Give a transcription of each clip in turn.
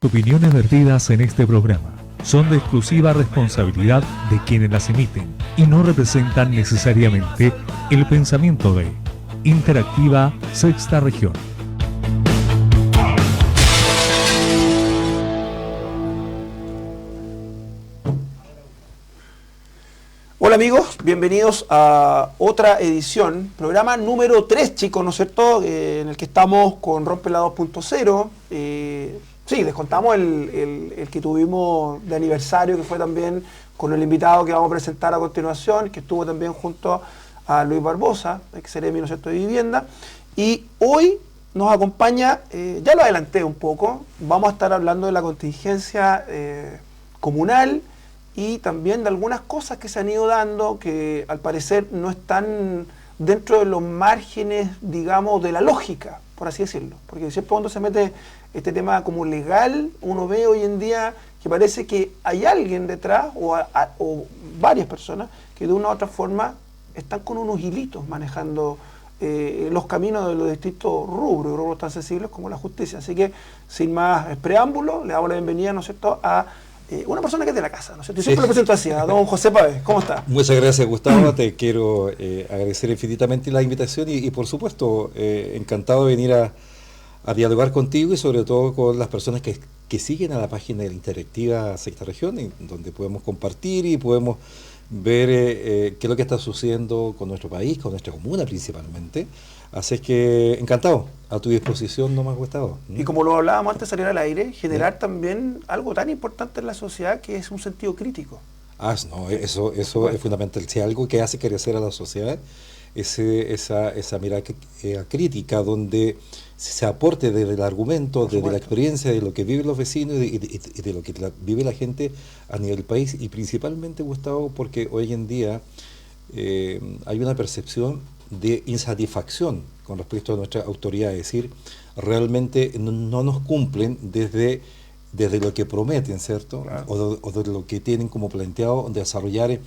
Opiniones vertidas en este programa son de exclusiva responsabilidad de quienes las emiten y no representan necesariamente el pensamiento de Interactiva Sexta Región. Hola amigos, bienvenidos a otra edición, programa número 3, chicos, ¿no es cierto? En el que estamos con Rompela 2.0. Sí, les contamos el que tuvimos de aniversario, que fue también con el invitado que vamos a presentar a continuación, que estuvo también junto a Luis Barbosa, ex Seremi, ¿no es cierto?, de Vivienda. Y hoy nos acompaña, ya lo adelanté un poco, vamos a estar hablando de la contingencia comunal y también de algunas cosas que se han ido dando que al parecer no están dentro de los márgenes, digamos, de la lógica, por así decirlo. Porque siempre cuando se mete este tema como legal, uno ve hoy en día que parece que hay alguien detrás o varias personas que de una u otra forma están con unos hilitos manejando los caminos de los distintos rubros tan sensibles como la justicia. Así que, sin más preámbulos, le damos la bienvenida, ¿no es cierto?, a una persona que es de la casa, ¿no es cierto? Y siempre lo presento así, a don José Pávez. ¿Cómo está? Muchas gracias, Gustavo. Te quiero agradecer infinitamente la invitación y por supuesto, encantado de venir a dialogar contigo y sobre todo con las personas que siguen a la página de la Interactiva Sexta Región, donde podemos compartir y podemos ver qué es lo que está sucediendo con nuestro país, con nuestra comuna principalmente. Así es que encantado, a tu disposición nomás, Gustavo. Y como lo hablábamos antes de salir al aire, generar también algo tan importante en la sociedad que es un sentido crítico. No, eso es fundamental. Si algo que hace crecer a la sociedad es esa mirada crítica, donde se aporte desde el argumento, desde la experiencia de lo que viven los vecinos y de lo que vive la gente a nivel país, y principalmente, Gustavo, porque hoy en día hay una percepción de insatisfacción con respecto a nuestra autoridad, es decir, realmente no nos cumplen desde lo que prometen, ¿cierto? Claro. O de lo que tienen como planteado desarrollar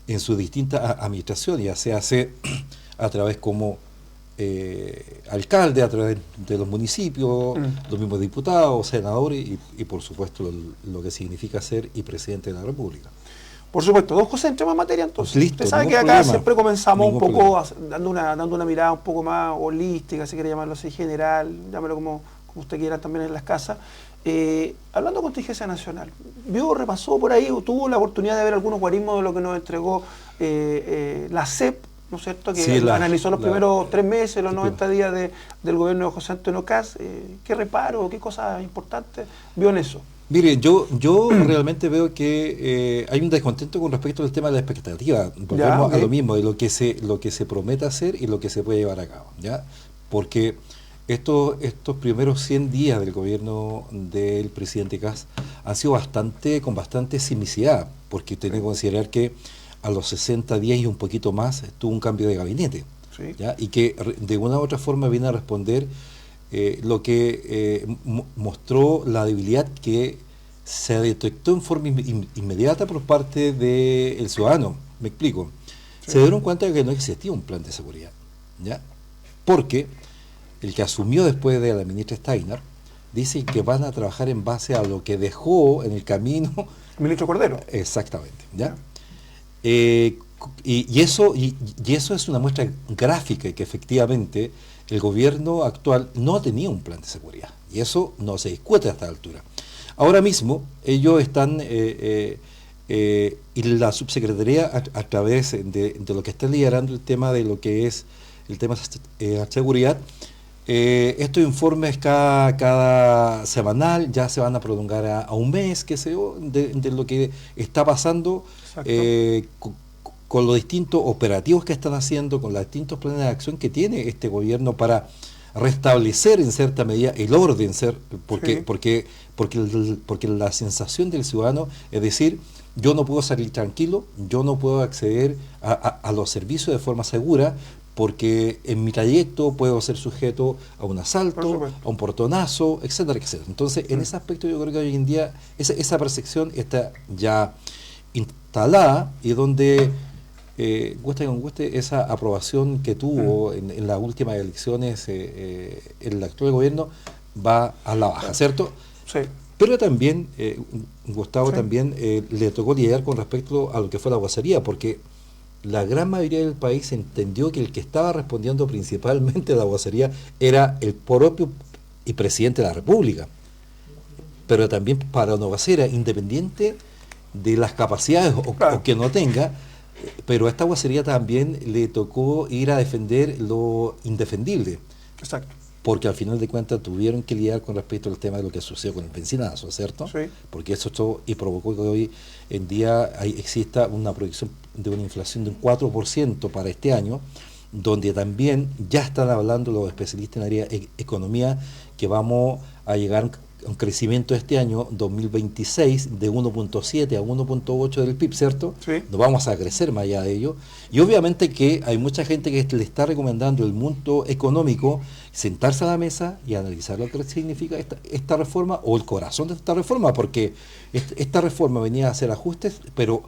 en sus distintas administraciones, ya se hace a través como alcalde, a través de los municipios, los mismos diputados, senadores y por supuesto lo que significa ser y presidente de la República. Por supuesto. Don José, entremos en materia entonces. Listo, usted sabe que acá siempre comenzamos un poco dando una mirada un poco más holística, si quiere llamarlo así, general, llámelo como usted quiera también en las casas. Hablando de contingencia nacional, repasó por ahí, tuvo la oportunidad de ver algunos guarismos de lo que nos entregó la CEP, ¿no es cierto?, que sí, analizó los primeros 3 meses, los 90 días del gobierno de José Antonio Kast. ¿Qué reparo, qué cosas importantes vio en eso? Mire, yo realmente veo que hay un descontento con respecto al tema de la expectativa. Volvemos a lo mismo, de lo que se promete hacer y lo que se puede llevar a cabo, ¿ya? Porque estos primeros 100 días del gobierno del presidente Kast han sido con bastante simicidad, porque tiene que considerar que a los 60 días y un poquito más tuvo un cambio de gabinete, sí, ¿ya? Y que de una u otra forma viene a responder lo que mostró la debilidad que se detectó en forma inmediata por parte del ciudadano. Me explico. Sí. Se dieron cuenta de que no existía un plan de seguridad, ¿ya? Porque el que asumió después de la ministra Steiner dice que van a trabajar en base a lo que dejó en el camino el ministro Cordero. Exactamente, ¿ya? Y eso es una muestra gráfica de que efectivamente el gobierno actual no tenía un plan de seguridad, y eso no se discute a esta altura. Ahora mismo ellos están, y la subsecretaría a través de lo que está liderando el tema de lo que es el tema de seguridad, estos informes cada semanal ya se van a prolongar a un mes, qué sé yo, de lo que está pasando con los distintos operativos que están haciendo, con los distintos planes de acción que tiene este gobierno para restablecer en cierta medida el orden, porque la sensación del ciudadano es decir, yo no puedo salir tranquilo, yo no puedo acceder a los servicios de forma segura, porque en mi trayecto puedo ser sujeto a un asalto, a un portonazo, etcétera, etcétera. Entonces, en ese aspecto yo creo que hoy en día esa percepción está ya instalada, y donde guste o no guste, esa aprobación que tuvo en las últimas elecciones el actual gobierno va a la baja, ¿cierto? Sí. Pero también, Gustavo, Sí. también le tocó lidiar con respecto a lo que fue la aguacería, porque la gran mayoría del país entendió que el que estaba respondiendo principalmente a la aguacería era el propio y presidente de la República. Pero también para una aguacera, independiente de las capacidades Claro. o que no tenga, pero a esta aguacería también le tocó ir a defender lo indefendible, Exacto. porque al final de cuentas tuvieron que lidiar con respecto al tema de lo que sucedió con el bencinazo, ¿cierto? Sí. Porque eso y provocó que hoy en día exista una proyección de una inflación de un 4% para este año, donde también ya están hablando los especialistas en área de economía que vamos a llegar a un crecimiento este año 2026 de 1.7 a 1.8 del PIB, ¿cierto? Sí. No vamos a crecer más allá de ello. Y obviamente que hay mucha gente que le está recomendando el mundo económico sentarse a la mesa y analizar lo que significa esta reforma o el corazón de esta reforma, porque esta reforma venía a hacer ajustes, pero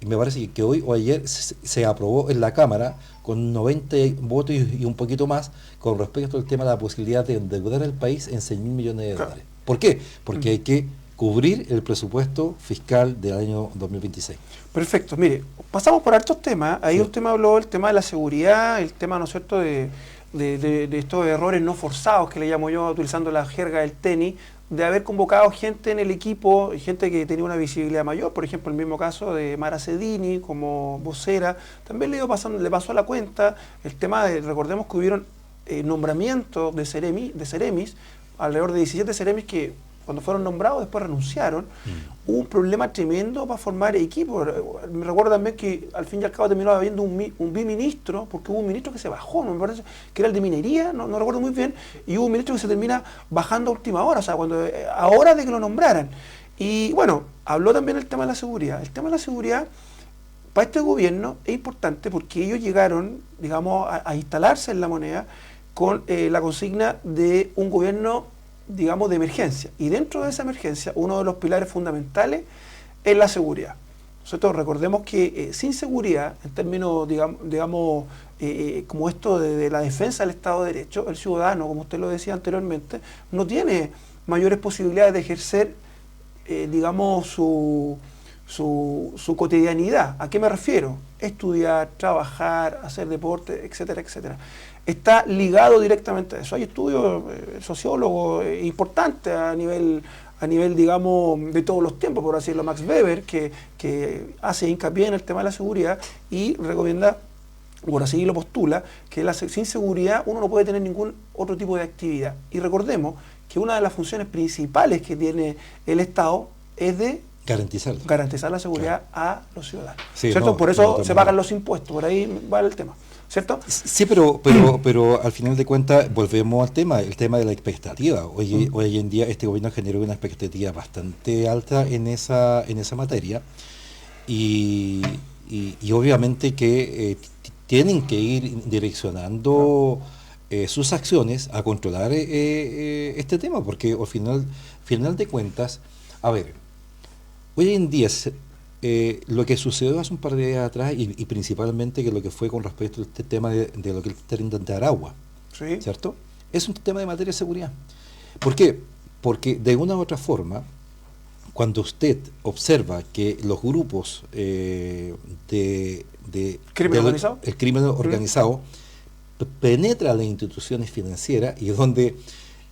me parece que hoy o ayer se aprobó en la Cámara con 90 votos y un poquito más con respecto al tema de la posibilidad de endeudar al país en 6.000 millones de dólares. ¿Por qué? Porque hay que cubrir el presupuesto fiscal del año 2026. Perfecto, mire, pasamos por hartos temas. Ahí Sí. usted me habló del tema de la seguridad, el tema, ¿no es cierto?, de estos errores no forzados, que le llamo yo, utilizando la jerga del tenis, de haber convocado gente en el equipo, gente que tenía una visibilidad mayor, por ejemplo, el mismo caso de Mara Cedini como vocera, también le pasó a la cuenta el tema de, recordemos que hubieron nombramientos de Ceremis, alrededor de 17 Ceremis que cuando fueron nombrados después renunciaron. Hubo un problema tremendo para formar equipo. Me recuerdo también que al fin y al cabo terminó habiendo un biministro, porque hubo un ministro que se bajó, me parece que era el de minería, no recuerdo muy bien, y hubo un ministro que se termina bajando a última hora, o sea, a hora de que lo nombraran. Y bueno, habló también el tema de la seguridad. El tema de la seguridad para este gobierno es importante porque ellos llegaron, digamos, a instalarse en la moneda con la consigna de un gobierno, digamos, de emergencia. Y dentro de esa emergencia, uno de los pilares fundamentales es la seguridad. Nosotros recordemos que sin seguridad, en términos, digamos como esto de la defensa del Estado de Derecho, el ciudadano, como usted lo decía anteriormente, no tiene mayores posibilidades de ejercer, digamos, su cotidianidad. ¿A qué me refiero? Estudiar, trabajar, hacer deporte, etcétera, etcétera. Está ligado directamente a eso. Hay estudios sociólogos importantes a nivel, digamos, de todos los tiempos, por así decirlo, Max Weber, que hace hincapié en el tema de la seguridad y recomienda, por así lo postula, que sin seguridad uno no puede tener ningún otro tipo de actividad. Y recordemos que una de las funciones principales que tiene el Estado es de garantizar la seguridad a los ciudadanos. Sí, ¿cierto? no, Por eso no, se pagan los impuestos, por ahí va el tema. ¿Cierto? Sí, pero al final de cuentas volvemos al tema, el tema de la expectativa. Hoy en día este gobierno generó una expectativa bastante alta en esa materia y obviamente que tienen que ir direccionando sus acciones a controlar este tema, porque al final de cuentas, a ver, hoy en día lo que sucedió hace un par de días atrás y principalmente que lo que fue con respecto a este tema de lo que es el tren de Aragua, Sí. ¿cierto? Es un tema de materia de seguridad. ¿Por qué? Porque de una u otra forma, cuando usted observa que los grupos ¿Crimen organizado? el crimen organizado penetra las instituciones financieras y donde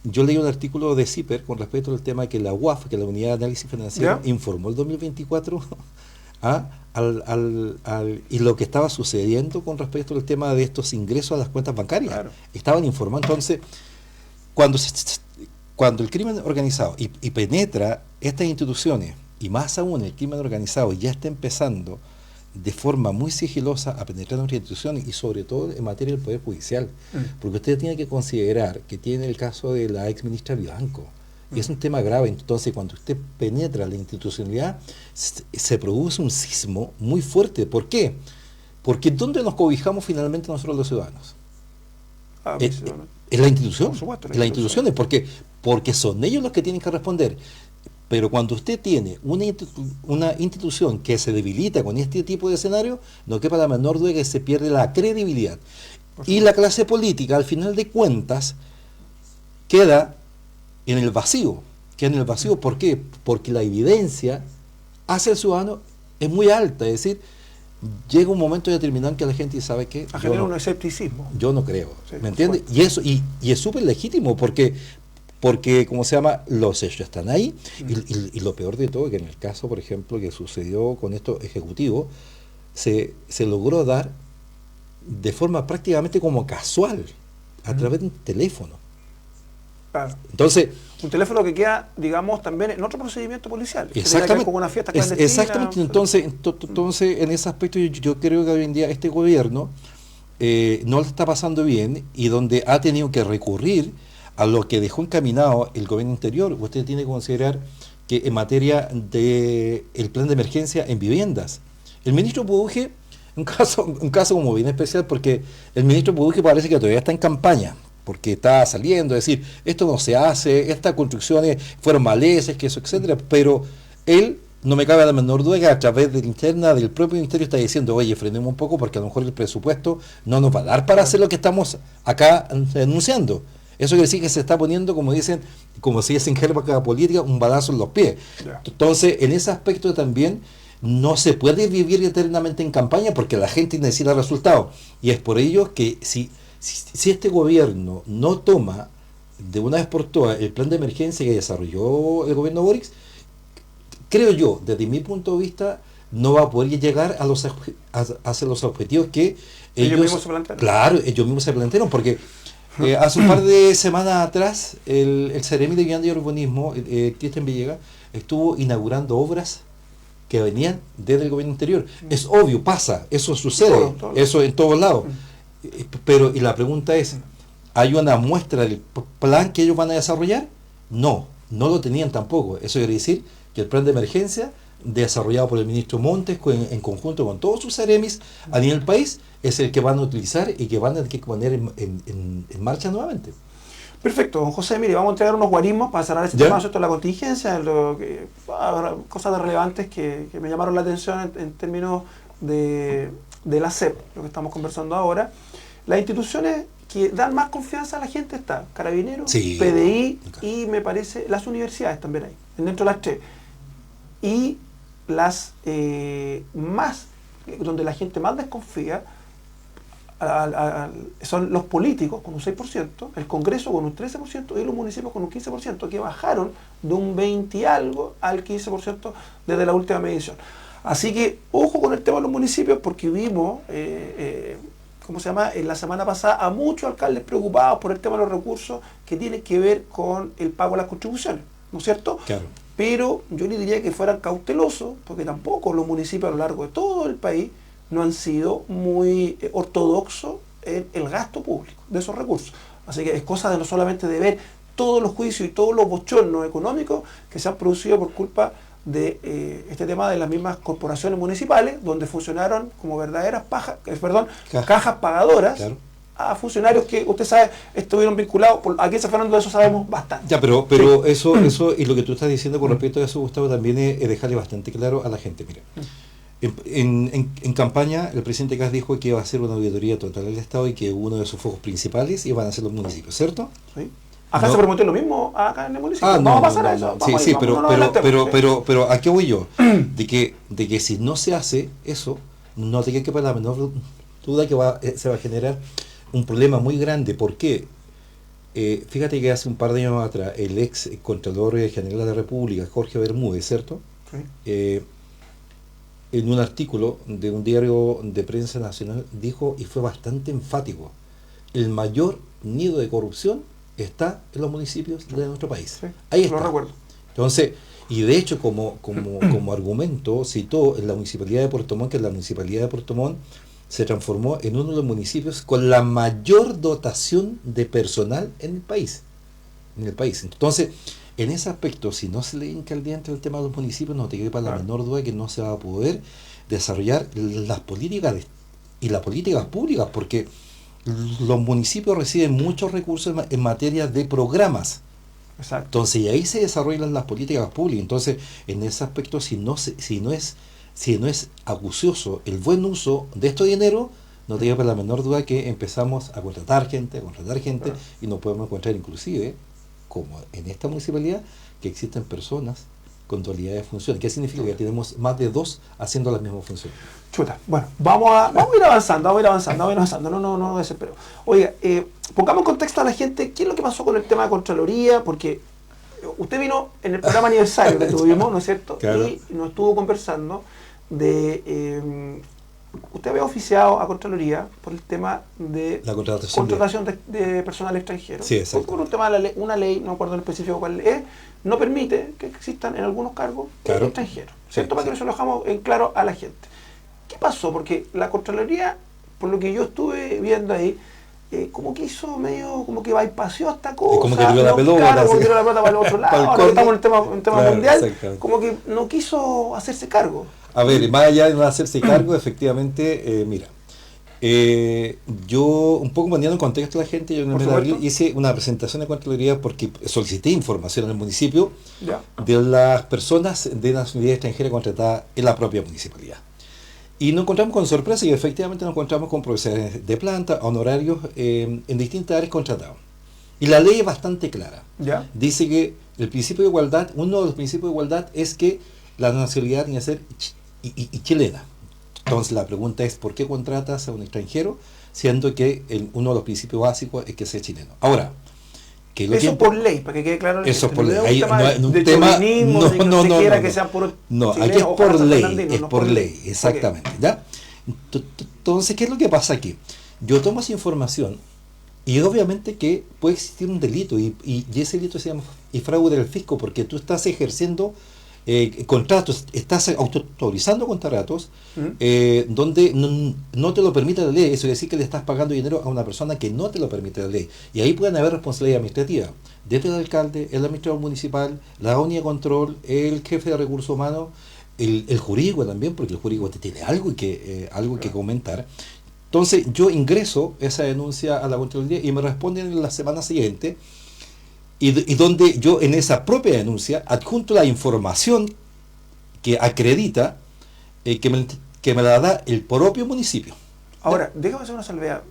yo leí un artículo de CIPER con respecto al tema que la UAF, que es la Unidad de Análisis Financiero, ¿Ya? informó el 2024 y lo que estaba sucediendo con respecto al tema de estos ingresos a las cuentas bancarias. Claro. Estaban informando. Entonces, cuando el crimen organizado y penetra estas instituciones, y más aún el crimen organizado ya está empezando de forma muy sigilosa a penetrar en nuestras instituciones y sobre todo en materia del Poder Judicial, porque usted tiene que considerar que tiene el caso de la ex ministra Vivanco, y es un tema grave. Entonces cuando usted penetra la institucionalidad se produce un sismo muy fuerte. ¿Por qué? Porque ¿dónde nos cobijamos finalmente nosotros los ciudadanos? Es la institución, Por supuesto, las instituciones, porque son ellos los que tienen que responder. Pero cuando usted tiene una institución que se debilita con este tipo de escenario, no quepa la menor duda que se pierde la credibilidad. Y la clase política, al final de cuentas, queda en el vacío. quedan en el vacío. ¿Por qué? Porque la evidencia hacia el ciudadano es muy alta, es decir, llega un momento determinado en que la gente sabe que A generar un escepticismo. yo no creo, Sí, ¿me entiendes? Y eso y es súper legítimo porque ¿cómo se llama? Los hechos están ahí y lo peor de todo es que en el caso, por ejemplo, que sucedió con estos ejecutivos, se logró dar de forma prácticamente como casual, a través de un teléfono. Claro. Entonces, Un teléfono que queda, digamos, también en otro procedimiento policial. Que tiene que ver exactamente, con una fiesta clandestina. exactamente. Entonces, en ese aspecto yo creo que hoy en día este gobierno no le está pasando bien y donde ha tenido que recurrir a lo que dejó encaminado el gobierno anterior. Usted tiene que considerar que en materia de el plan de emergencia en viviendas, el ministro Buduje, un caso como bien especial, porque el ministro Buduje parece que todavía está en campaña, porque está saliendo, es decir, esto no se hace, estas construcciones fueron maleces, que eso, etcétera, pero él, no me cabe la menor duda que a través de la interna del propio ministerio está diciendo, oye, frenemos un poco porque a lo mejor el presupuesto no nos va a dar para hacer lo que estamos acá anunciando. Eso quiere decir que se está poniendo, como dicen, como si es en jerga política, un balazo en los pies. Ya. Entonces, en ese aspecto también no se puede vivir eternamente en campaña porque la gente necesita resultados. Y es por ello que si este gobierno no toma de una vez por todas el plan de emergencia que desarrolló el gobierno Boric, creo yo, desde mi punto de vista, no va a poder llegar hacia los objetivos que ellos mismos se plantearon. Claro, ellos mismos se plantearon, porque hace un par de semanas atrás el Seremi de Vivienda y Urbanismo, Cristian Villegas, estuvo inaugurando obras que venían desde el gobierno anterior. Es obvio, pasa, eso sucede, Todo. eso en todos lados. Pero, y la pregunta es, ¿hay una muestra del plan que ellos van a desarrollar? No lo tenían tampoco. Eso quiere decir que el plan de emergencia desarrollado por el ministro Montes en conjunto con todos sus seremis a nivel país es el que van a utilizar y que van a tener que poner en marcha nuevamente. Perfecto, don José, mire, vamos a entregar unos guarismos para cerrar este ¿Ya? tema, ¿cierto? La contingencia, cosas relevantes que me llamaron la atención en términos de la SEP, lo que estamos conversando ahora. Las instituciones que dan más confianza a la gente está Carabineros, Sí. PDI y me parece las universidades también hay, dentro de las tres. Y las donde la gente más desconfía son los políticos con un 6%, el Congreso con un 13% y los municipios con un 15%, que bajaron de un 20 y algo al 15% desde la última medición. Así que ojo con el tema de los municipios, porque vimos, ¿cómo se llama?, en la semana pasada a muchos alcaldes preocupados por el tema de los recursos que tienen que ver con el pago de las contribuciones, ¿no es cierto? Claro. Pero yo les diría que fueran cautelosos, porque tampoco los municipios a lo largo de todo el país no han sido muy ortodoxos en el gasto público de esos recursos. Así que es cosa de no solamente de ver todos los juicios y todos los bochornos económicos que se han producido por culpa de este tema de las mismas corporaciones municipales, donde funcionaron como verdaderas cajas pagadoras. Claro. A funcionarios que, usted sabe, estuvieron vinculados. Aquí en San Fernando de eso sabemos bastante. Ya, pero eso y lo que tú estás diciendo con respecto a eso, Gustavo, también es dejarle bastante claro a la gente. Mira, en campaña el presidente Kast dijo que iba a hacer una auditoría total del Estado y que uno de sus focos principales iban a ser los municipios, ¿cierto? ¿Sí? Acá No. se prometió lo mismo acá en el municipio. Ah, Vamos no, a pasar no, a eso. no. Vamos Sí, ahí, pero adelantemos, ¿sí? ¿a qué voy yo? De que si no se hace eso, no te quepa la menor duda que se va a generar un problema muy grande. ¿Por qué? Fíjate que hace un par de años atrás el ex Contralor General de la República, Jorge Bermúdez, ¿cierto? Sí. En un artículo de un diario de prensa nacional dijo, y fue bastante enfático, el mayor nido de corrupción está en los municipios de nuestro país. Sí, Ahí lo está. recuerdo. Entonces, y de hecho como argumento citó en la municipalidad de Puerto Montt, que la municipalidad de Puerto Montt se transformó en uno de los municipios con la mayor dotación de personal en el país. Entonces, en ese aspecto, si no se le hinca el diente el tema de los municipios, no te quepa la menor duda que no se va a poder desarrollar las políticas y las políticas públicas, porque los municipios reciben muchos recursos en materia de programas. Exacto. Entonces, y ahí se desarrollan las políticas públicas. Entonces, en ese aspecto, si no es acucioso el buen uso de este dinero, no te quepa la menor duda que empezamos a contratar gente, Claro. y nos podemos encontrar inclusive como en esta municipalidad, que existen personas con dualidad de función. ¿Qué significa? Que tenemos más de 2 haciendo la misma función. Chuta, bueno, vamos a ir avanzando, no desespero. Oiga, pongamos en contexto a la gente qué es lo que pasó con el tema de Contraloría, porque usted vino en el programa aniversario que tuvimos, ¿no es cierto? Claro. Y nos estuvo conversando de... usted había oficiado a Contraloría por el tema de La contratación de personal extranjero. Sí, exacto. Por un tema de una ley, no me acuerdo en específico cuál es, no permite que existan en algunos cargos Claro. extranjeros, ¿cierto? Sí, Para que eso lo dejamos en claro a la gente. ¿Qué pasó? Porque la Contraloría, por lo que yo estuve viendo ahí, como que hizo medio, como que bypassó esta cosa. Como que tiró la pelota. Claro, como así. que tiró la pelota para el otro lado. Para el Ahora que córner. estamos en el tema Claro, mundial, exactamente. como que no quiso hacerse cargo. A ver, más allá de no hacerse cargo, efectivamente, mira, yo un poco poniendo en contexto a la gente, yo en el Por mes de abril supuesto. hice una presentación de Contraloría porque solicité información en el municipio Ya. de las personas de nacionalidad extranjera contratadas en la propia municipalidad. Y nos encontramos con sorpresa y efectivamente nos encontramos con profesores de planta, honorarios en distintas áreas contratados. Y la ley es bastante clara. Ya. Dice que el principio de igualdad, uno de los principios de igualdad es que la nacionalidad tiene que ser chilena. Entonces la pregunta es, ¿por qué contratas a un extranjero siendo que uno de los principios básicos es que sea chileno? Ahora, que lo Eso tiempo, por ley, para que quede claro. eso por ley. No Ahí es un tema no es un de tema, chauvinismo, de que no se quiera que sean puros no, chilenos, aquí es ojalá por San ley, Fernandino, es no por ley, exactamente, ¿ya? Entonces, ¿qué es lo que pasa aquí? Yo tomo esa información y obviamente que puede existir un delito y ese delito se llama fraude del fisco porque tú estás ejerciendo contratos, estás autorizando contratos donde no te lo permite la ley. Eso quiere decir que le estás pagando dinero a una persona que no te lo permite la ley. Y ahí pueden haber responsabilidad administrativa desde el alcalde, el administrador municipal, la unidad de control, el jefe de recursos humanos, el jurídico también, porque el jurídico te tiene algo que comentar. Entonces yo ingreso esa denuncia a la Contraloría y me responden en la semana siguiente. Y donde yo en esa propia denuncia adjunto la información que acredita que me la da el propio municipio. Ahora, déjame hacer una salvedad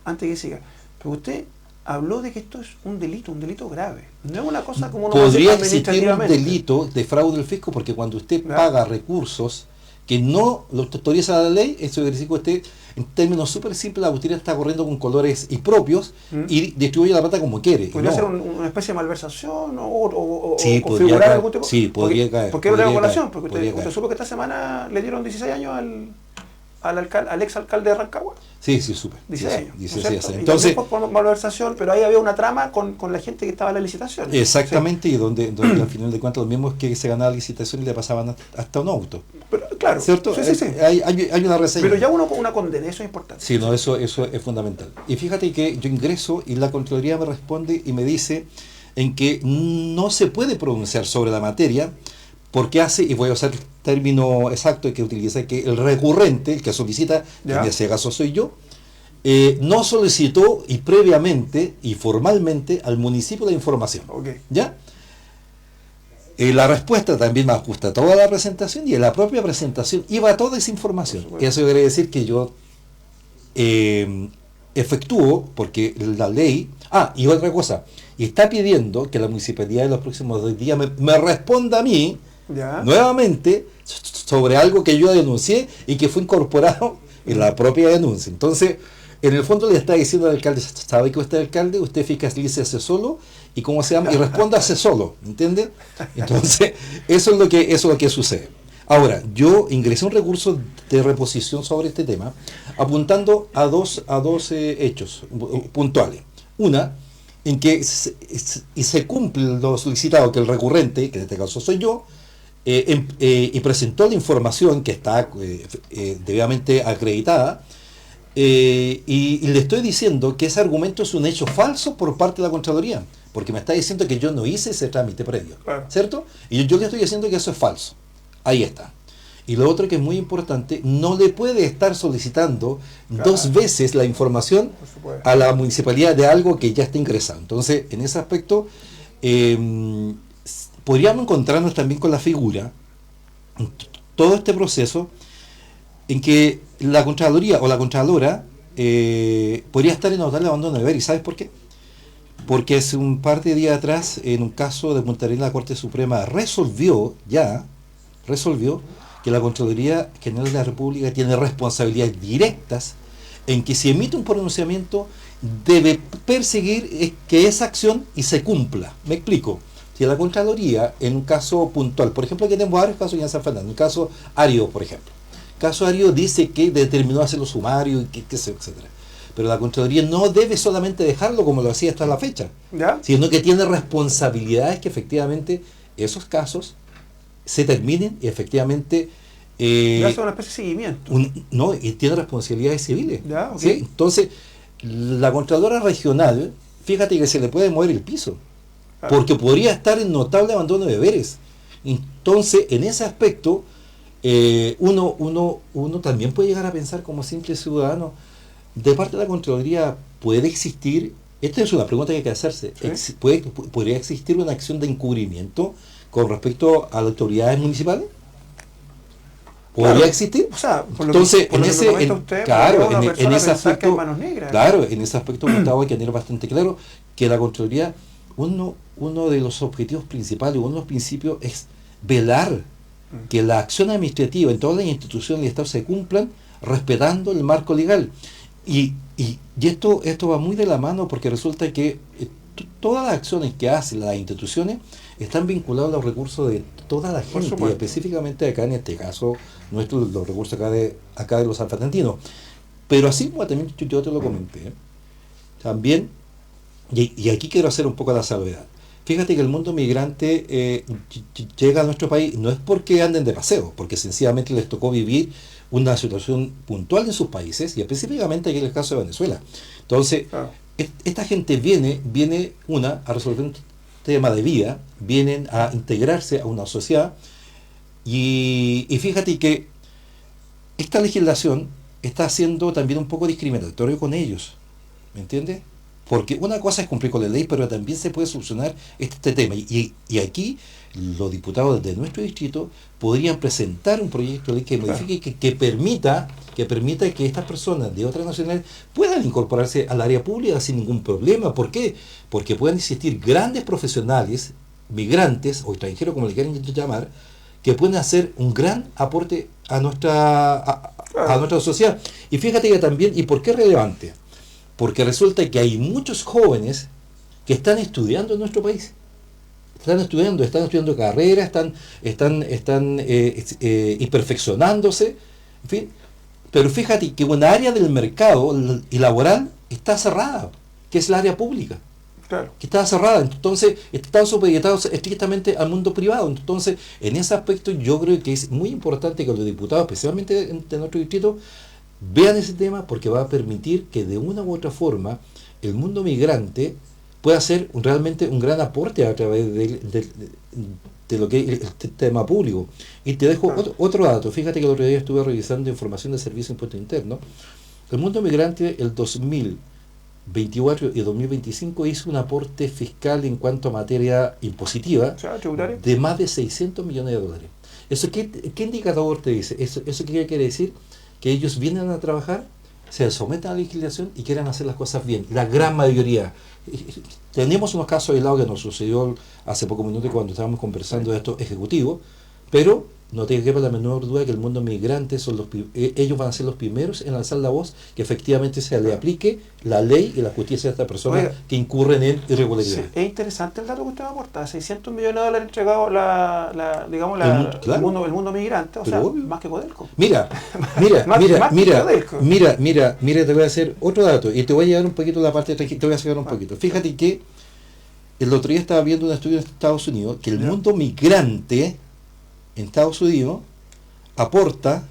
antes que siga. Pero usted habló de que esto es un delito grave. No es una cosa como uno Podría hace existir un administrativamente. delito de fraude del fisco porque cuando usted Claro. paga recursos que no lo autoriza la ley, eso quiere decir que usted, en términos súper simples, la autoridad está corriendo con colores impropios y distribuye la plata como quiere. ¿Podría No. ser una especie de malversación o Sí, podría configurar caer. algún tipo? Sí, podría caer, ¿Por qué no le hago podría colación? caer, Porque podría usted caer. supo que esta semana le dieron 16 años al exalcalde de Rancagua. Sí, supe. 16 Sí, años. ¿no es 16 cierto? años. Y Entonces, también por malversación, pero ahí había una trama con la gente que estaba en la licitación. exactamente, y donde al final de cuentas los mismos que se ganaban la licitación y le pasaban hasta un auto. Pero, claro, ¿Cierto? sí. Hay una reseña. Pero ya una condena, eso es importante. Sí, no, eso es fundamental. Y fíjate que yo ingreso y la Contraloría me responde y me dice en que no se puede pronunciar sobre la materia porque hace, y voy a usar el término exacto que utiliza, que el recurrente, el que solicita, que Ya. en ese caso soy yo, no solicitó y previamente y formalmente al municipio la información. Ok. ¿Ya? La respuesta también me ajusta a toda la presentación y en la propia presentación iba toda esa información. Eso quiere decir que yo efectúo, porque la ley... y otra cosa, y está pidiendo que la municipalidad en los próximos 2 días me responda a mí Ya. nuevamente sobre algo que yo denuncié y que fue incorporado en la propia denuncia. Entonces, en el fondo le está diciendo al alcalde, ¿sabe que usted es alcalde? Usted fiscalícese solo y cómo se llama y respóndase solo, ¿entiende? Entonces, eso es lo que sucede. Ahora, yo ingresé un recurso de reposición sobre este tema, apuntando a dos hechos puntuales. Una, en que se cumple lo solicitado, que el recurrente, que en este caso soy yo, y presentó la información que está debidamente acreditada, y le estoy diciendo que ese argumento es un hecho falso por parte de la Contraloría, porque me está diciendo que yo no hice ese trámite previo, Claro. ¿cierto? Y yo le estoy diciendo que eso es falso. Ahí está. Y lo otro que es muy importante, no le puede estar solicitando Claro. 2 veces la información Por supuesto. a la municipalidad de algo que ya está ingresado. Entonces, en ese aspecto, podríamos encontrarnos también con la figura, en todo este proceso, en que la Contraloría o la Contralora podría estar en total abandono de deber. ¿Y sabes por qué? Porque hace un par de días atrás, en un caso de Punta Arenas, la Corte Suprema resolvió que la Contraloría General de la República tiene responsabilidades directas en que si emite un pronunciamiento debe perseguir que esa acción y se cumpla. Me explico. Si la Contraloría, en un caso puntual, por ejemplo, aquí tenemos varios casos en San Fernando, el caso Ario, por ejemplo. El caso Ario dice que determinó hacer los sumarios y qué sé, etcétera. Pero la Contraloría no debe solamente dejarlo como lo hacía hasta la fecha, ¿Ya? sino que tiene responsabilidades que efectivamente esos casos se terminen y efectivamente hace una especie de seguimiento. no, y tiene responsabilidades civiles. Ya, ok. ¿Sí? Entonces, la Contralora Regional, fíjate que se le puede mover el piso, Claro. porque podría estar en notable abandono de deberes. Entonces, en ese aspecto, uno también puede llegar a pensar como simple ciudadano, de parte de la Contraloría, ¿puede existir? Esta es una pregunta que hay que hacerse. ¿Sí? ¿Podría existir una acción de encubrimiento con respecto a las autoridades municipales? ¿Podría Claro. existir? O sea, por lo Entonces, que, por lo que me comenta usted, claro, podría una persona ese pensar que hay aspecto, manos negras. claro, en ese aspecto, Gustavo, hay que tener bastante claro que la Contraloría, uno de los objetivos principales, uno de los principios es velar que la acción administrativa en todas las instituciones del Estado se cumplan respetando el marco legal. Y esto va muy de la mano porque resulta que todas las acciones que hacen las instituciones están vinculadas a los recursos de toda la gente, y específicamente acá en este caso nuestros los recursos acá de los sanfernandinos. Pero así como también yo te lo comenté, también, y aquí quiero hacer un poco la salvedad. Fíjate que el mundo migrante llega a nuestro país no es porque anden de paseo, porque sencillamente les tocó vivir una situación puntual en sus países, y específicamente aquí en el caso de Venezuela. Entonces, esta gente viene a resolver un tema de vida, vienen a integrarse a una sociedad, y fíjate que esta legislación está siendo también un poco discriminatorio con ellos, ¿me entiendes? Porque una cosa es cumplir con la ley, pero también se puede solucionar este tema. Y aquí los diputados de nuestro distrito podrían presentar un proyecto de ley que modifique, que permita que estas personas de otras nacionalidades puedan incorporarse al área pública sin ningún problema. ¿Por qué? Porque pueden existir grandes profesionales, migrantes o extranjeros, como le quieran llamar, que pueden hacer un gran aporte a nuestra sociedad. Y fíjate que también, ¿y por qué es relevante? Porque resulta que hay muchos jóvenes que están estudiando en nuestro país. Están estudiando carreras, están y perfeccionándose, en fin. Pero fíjate que una área del mercado y laboral está cerrada, que es el área pública. Claro. Que está cerrada, entonces están supeditados estrictamente al mundo privado. Entonces, en ese aspecto yo creo que es muy importante que los diputados, especialmente de nuestro distrito, vean ese tema, porque va a permitir que de una u otra forma el mundo migrante pueda hacer realmente un gran aporte a través de lo que es el tema público. Y te dejo otro dato. Fíjate que el otro día estuve revisando información de Servicio de Impuesto Interno. El mundo migrante el 2024 y 2025 hizo un aporte fiscal en cuanto a materia impositiva de más de 600 millones de dólares. ¿Eso qué indicador te dice? ¿Eso qué quiere decir? Que ellos vienen a trabajar, se someten a la legislación y quieren hacer las cosas bien. La gran mayoría. Tenemos unos casos aislados que nos sucedió hace pocos minutos cuando estábamos conversando de estos ejecutivos, pero no te quepa la menor duda que el mundo migrante ellos van a ser los primeros en alzar la voz, que efectivamente se le aplique la ley y la justicia a estas personas que incurren en irregularidades. Sí, es interesante el dato que usted me aporta. 600 millones de dólares entregados el mundo migrante, o sea, más que Codelco. Mira, te voy a hacer otro dato y te voy a llevar un poquito la parte de te voy a sacar un poquito. Fíjate que el otro día estaba viendo un estudio en Estados Unidos que el mundo migrante en Estados Unidos aporta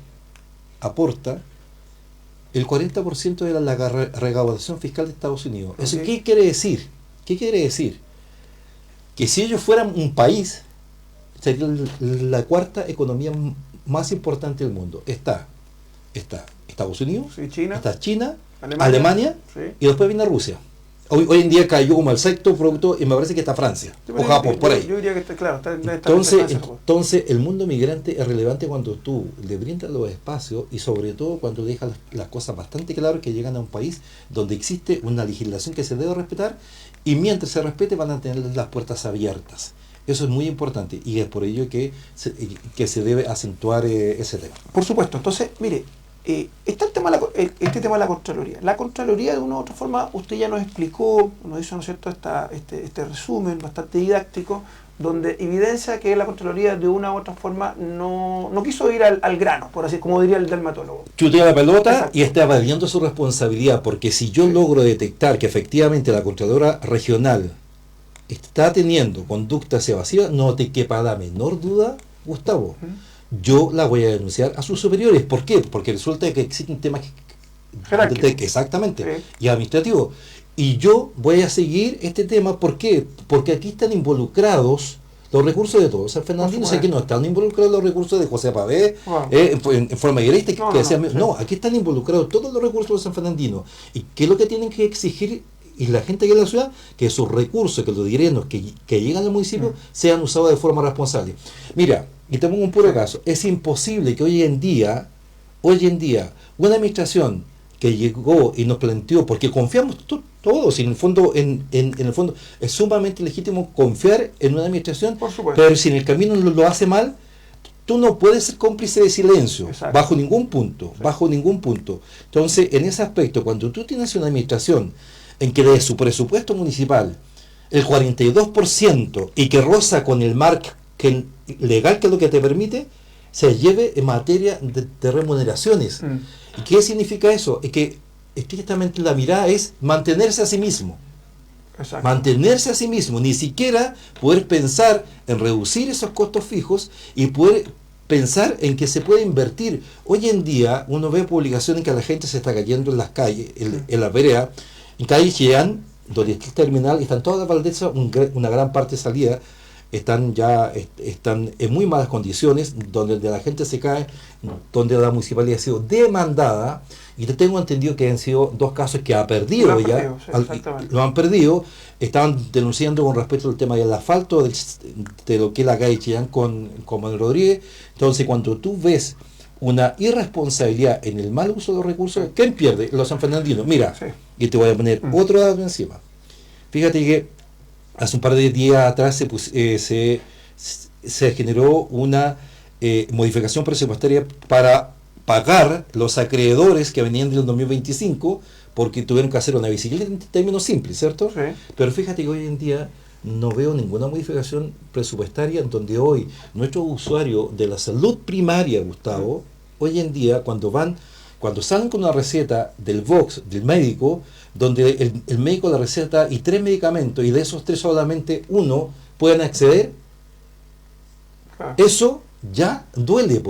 el 40% de la recaudación fiscal de Estados Unidos. ¿Eso qué quiere decir? Que si ellos fueran un país, sería la cuarta economía más importante del mundo. Está Estados Unidos, sí, China, está China, Alemania sí. Y después viene Rusia. Hoy en día cayó como el sexto producto y me parece que está Francia o Japón, por ahí. Yo diría que está claro. Entonces el mundo migrante es relevante cuando tú le brindas los espacios y sobre todo cuando dejas las cosas bastante claras que llegan a un país donde existe una legislación que se debe respetar y mientras se respete van a tener las puertas abiertas. Eso es muy importante y es por ello que se debe acentuar ese tema. Por supuesto. Entonces, mire, está este tema de la Contraloría. La Contraloría, de una u otra forma, usted ya nos explicó, nos hizo, ¿no es cierto?, este resumen bastante didáctico, donde evidencia que la Contraloría, de una u otra forma, no quiso ir al grano, por así como diría el dermatólogo. Chutea la pelota. Exacto. Y está evadiendo su responsabilidad, porque si yo logro detectar que efectivamente la Contralora Regional está teniendo conductas evasivas, no te quepa la menor duda, Gustavo, yo la voy a denunciar a sus superiores. ¿Por qué? Porque resulta que existen temas exactamente, sí, y administrativos. Y yo voy a seguir este tema. ¿Por qué? Porque aquí están involucrados los recursos de todos. San Fernandino sé que no están involucrados los recursos de José Pavé, wow, en forma directa, no, aquí están involucrados todos los recursos de San Fernandino. ¿Y qué es lo que tienen que exigir? Y la gente que es de la ciudad, que esos recursos, que los dineros que llegan al municipio sean usados de forma responsable. Mira, y te pongo un puro caso, es imposible que hoy en día, una administración que llegó y nos planteó, porque confiamos todos, en el fondo, en el fondo es sumamente legítimo confiar en una administración, pero si en el camino lo hace mal, tú no puedes ser cómplice de silencio. Exacto. Bajo ningún punto. Entonces, en ese aspecto, cuando tú tienes una administración en que de su presupuesto municipal el 42% y que roza con el marco legal, que es lo que te permite, se lleve en materia de remuneraciones. ¿Y qué significa eso? Es que estrictamente la mirada es mantenerse a sí mismo. Exacto. Mantenerse a sí mismo, ni siquiera poder pensar en reducir esos costos fijos y poder pensar en que se puede invertir. Hoy en día uno ve publicaciones en que la gente se está cayendo en las calles, en la vereda. En calle Chillán, donde está el terminal, están todas las Valdezas, una gran parte salida, están en muy malas condiciones, donde la gente se cae, donde la municipalidad ha sido demandada, y te tengo entendido que han sido 2 casos que ha perdido lo han perdido. Estaban denunciando con respecto al tema del asfalto de lo que es la calle Chillán con Manuel Rodríguez. Entonces, cuando tú ves una irresponsabilidad en el mal uso de los recursos, ¿quién pierde? Los sanfernandinos. Mira, y te voy a poner otro dato encima. Fíjate que hace un par de días atrás se generó una modificación presupuestaria para pagar los acreedores que venían del 2025, porque tuvieron que hacer una bicicleta en términos simples, ¿cierto? Sí. Pero fíjate que hoy en día no veo ninguna modificación presupuestaria en donde hoy nuestros usuarios de la salud primaria, Gustavo, hoy en día cuando salen con una receta del Vox, del médico, donde el médico le receta y 3 medicamentos y de esos 3 solamente uno pueden acceder, eso ya duele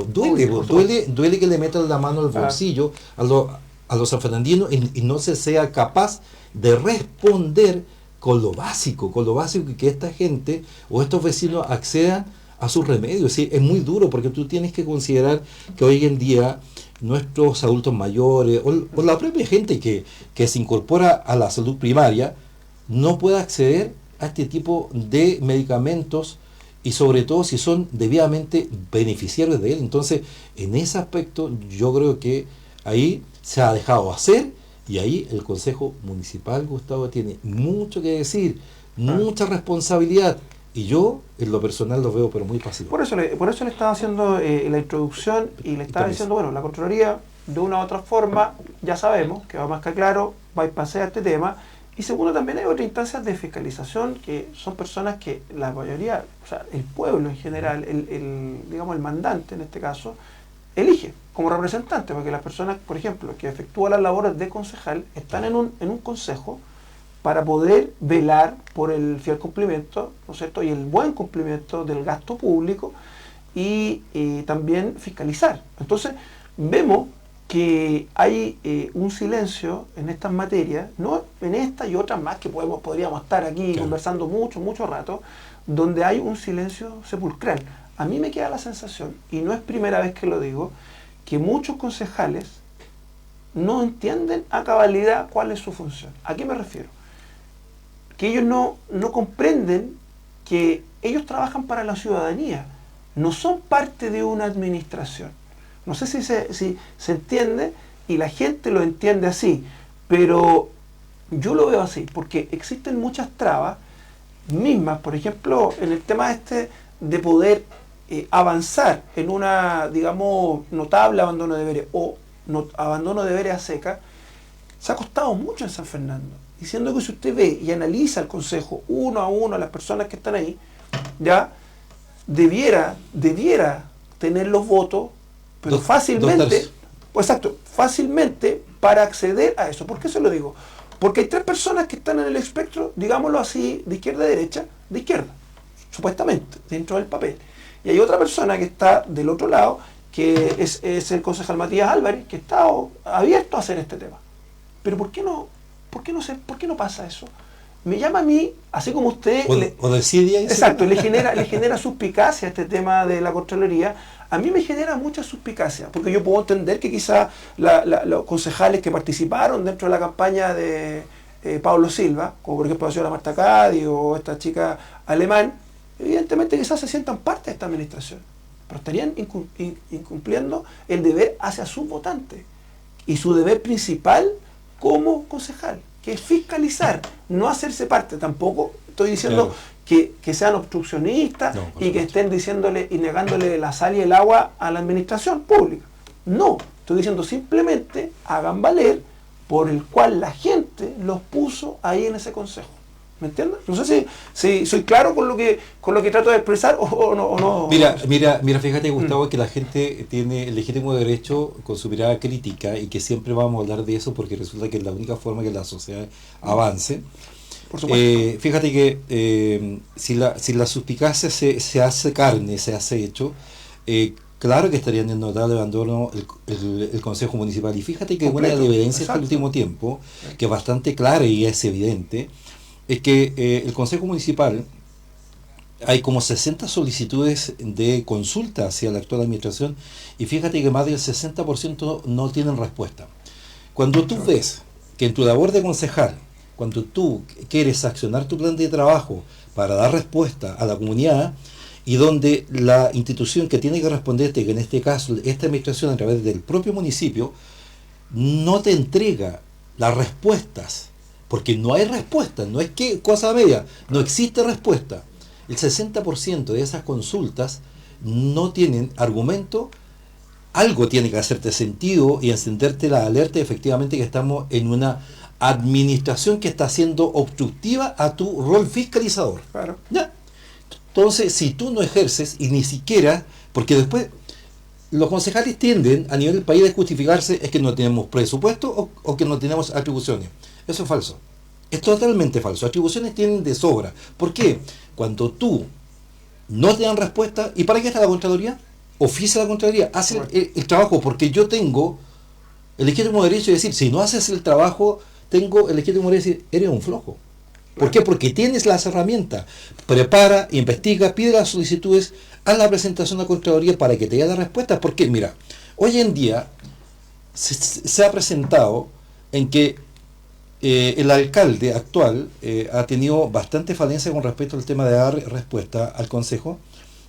que le metan la mano al bolsillo a los sanfernandinos y no se sea capaz de responder con lo básico que esta gente o estos vecinos accedan a sus remedios. ¿Sí? Es muy duro porque tú tienes que considerar que hoy en día nuestros adultos mayores o la propia gente que se incorpora a la salud primaria no puede acceder a este tipo de medicamentos y sobre todo si son debidamente beneficiarios de él. Entonces, en ese aspecto yo creo que ahí se ha dejado hacer y ahí el Consejo Municipal, Gustavo, tiene mucho que decir, mucha responsabilidad. Y yo, en lo personal, lo veo pero muy pasivo. Por eso le estaba haciendo la introducción y le estaba diciendo, bueno, la Contraloría, de una u otra forma, ya sabemos que va más que claro, bypassea este tema. Y segundo, también hay otras instancias de fiscalización que son personas que la mayoría, o sea, el pueblo en general, digamos el mandante en este caso, elige como representante, porque las personas, por ejemplo, que efectúan las labores de concejal, están en un consejo para poder velar por el fiel cumplimiento, ¿no es cierto?, y el buen cumplimiento del gasto público y también fiscalizar. Entonces, vemos que hay un silencio en estas materias, no en esta y otras más que podríamos estar aquí conversando mucho rato, donde hay un silencio sepulcral. A mí me queda la sensación, y no es primera vez que lo digo, que muchos concejales no entienden a cabalidad cuál es su función. ¿A qué me refiero? que ellos no comprenden que ellos trabajan para la ciudadanía, no son parte de una administración. No sé si se entiende y la gente lo entiende así, pero yo lo veo así, porque existen muchas trabas mismas, por ejemplo, en el tema de poder avanzar en una, digamos, notable abandono de deberes o abandono de deberes a seca, se ha costado mucho en San Fernando. Diciendo que si usted ve y analiza el consejo uno a uno, a las personas que están ahí, ya debiera tener los votos, pero fácilmente, pues exacto, fácilmente para acceder a eso. ¿Por qué se lo digo? Porque hay 3 personas que están en el espectro, digámoslo así, de izquierda a derecha, de izquierda, supuestamente, dentro del papel. Y hay otra persona que está del otro lado, que es el concejal Matías Álvarez, que está abierto a hacer este tema. Pero ¿por qué no pasa eso? Me llama a mí, así como usted... O desidia. Exacto, le genera suspicacia este tema de la Contraloría. A mí me genera mucha suspicacia, porque yo puedo entender que quizá los concejales que participaron dentro de la campaña de Pablo Silva, como por ejemplo la señora Marta Cadi o esta chica Alemán, evidentemente quizás se sientan parte de esta administración, pero estarían incumpliendo el deber hacia sus votantes y su deber principal como concejal, que es fiscalizar, no hacerse parte. Tampoco estoy diciendo que sean obstruccionistas y que estén diciéndole y negándole la sal y el agua a la administración pública. No, estoy diciendo simplemente hagan valer por el cual la gente los puso ahí en ese consejo. ¿Me entiendes? No sé si soy claro con lo que trato de expresar o no. Mira, fíjate, Gustavo, que la gente tiene el legítimo derecho con su mirada crítica y que siempre vamos a hablar de eso porque resulta que es la única forma que la sociedad avance. Por supuesto. Fíjate que si la suspicacia se hace carne, se hace hecho, claro que estarían en notable abandono el Consejo Municipal. Y fíjate que una de las evidencias del último tiempo, que es bastante clara y es evidente, es que el Consejo Municipal, hay como 60 solicitudes de consulta hacia la actual administración y fíjate que más del 60% no tienen respuesta. Cuando tú ves que en tu labor de concejal, cuando tú quieres accionar tu plan de trabajo para dar respuesta a la comunidad y donde la institución que tiene que responderte, que en este caso esta administración a través del propio municipio, no te entrega las respuestas, porque no hay respuesta, no es que cosa bella, no existe respuesta. El 60% de esas consultas no tienen argumento, algo tiene que hacerte sentido y encenderte la alerta efectivamente que estamos en una administración que está siendo obstructiva a tu rol fiscalizador. Claro. ¿Ya? Entonces, si tú no ejerces y ni siquiera, porque después los concejales tienden a nivel del país a justificarse es que no tenemos presupuesto o que no tenemos atribuciones. Eso es falso. Es totalmente falso. Atribuciones tienen de sobra. ¿Por qué? Cuando tú no te dan respuesta, ¿y para qué está la Contraloría? Oficia la Contraloría, hace el trabajo, porque yo tengo el legítimo derecho de decir, si no haces el trabajo, tengo el legítimo derecho de decir, eres un flojo. ¿Por qué? Porque tienes las herramientas. Prepara, investiga, pide las solicitudes, haz la presentación a la Contraloría para que te dé la respuesta. Porque, mira, hoy en día se ha presentado en que el alcalde actual ha tenido bastante falencia con respecto al tema de dar respuesta al Consejo.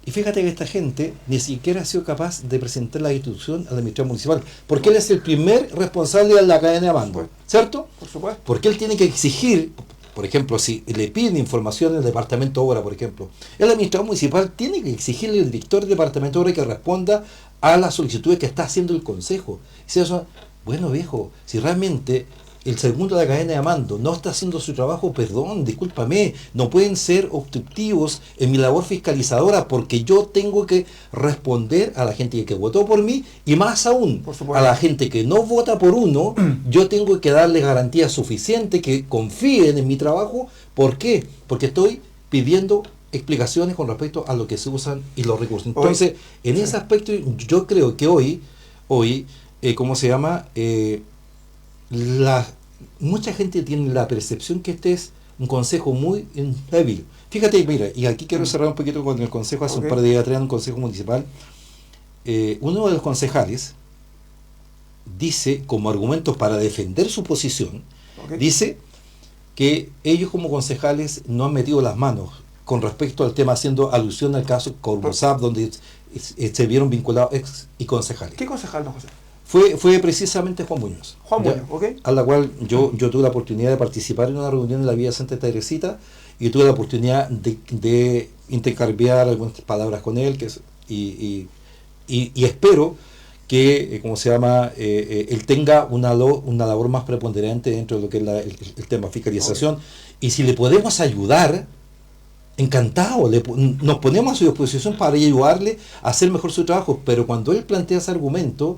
Y fíjate que esta gente ni siquiera ha sido capaz de presentar la institución a la administración municipal, porque él es el primer responsable de la cadena de mando, ¿cierto? Por supuesto. Porque él tiene que exigir, por ejemplo, si le piden información del departamento de obra, por ejemplo, el administrador municipal tiene que exigirle al director del departamento de obra que responda a las solicitudes que está haciendo el Consejo. Y si eso, bueno, viejo, si realmente el segundo de la cadena de mando no está haciendo su trabajo, perdón, discúlpame, no pueden ser obstructivos en mi labor fiscalizadora porque yo tengo que responder a la gente que votó por mí y más aún a la gente que no vota por uno, yo tengo que darle garantía suficiente que confíen en mi trabajo. ¿Por qué? Porque estoy pidiendo explicaciones con respecto a lo que se usan y los recursos. Entonces, en ese aspecto yo creo que hoy ¿cómo se llama? Mucha gente tiene la percepción que este es un consejo muy débil. Fíjate, mira, y aquí quiero cerrar un poquito con el consejo. Hace un par de días atrás en un consejo municipal, uno de los concejales dice, como argumentos para defender su posición, dice que ellos como concejales no han metido las manos con respecto al tema, haciendo alusión al caso Corbusab, donde se vieron vinculados ex y concejales. ¿Qué concejal, don José? Fue precisamente Juan Muñoz. Juan Muñoz, ¿ok? A la cual yo tuve la oportunidad de participar en una reunión en la Villa Santa Teresita y tuve la oportunidad de intercambiar algunas palabras con él, y espero que, él tenga una labor más preponderante dentro de lo que es el tema fiscalización. Okay. Y si le podemos ayudar, encantado, nos ponemos a su disposición para ayudarle a hacer mejor su trabajo, pero cuando él plantea ese argumento,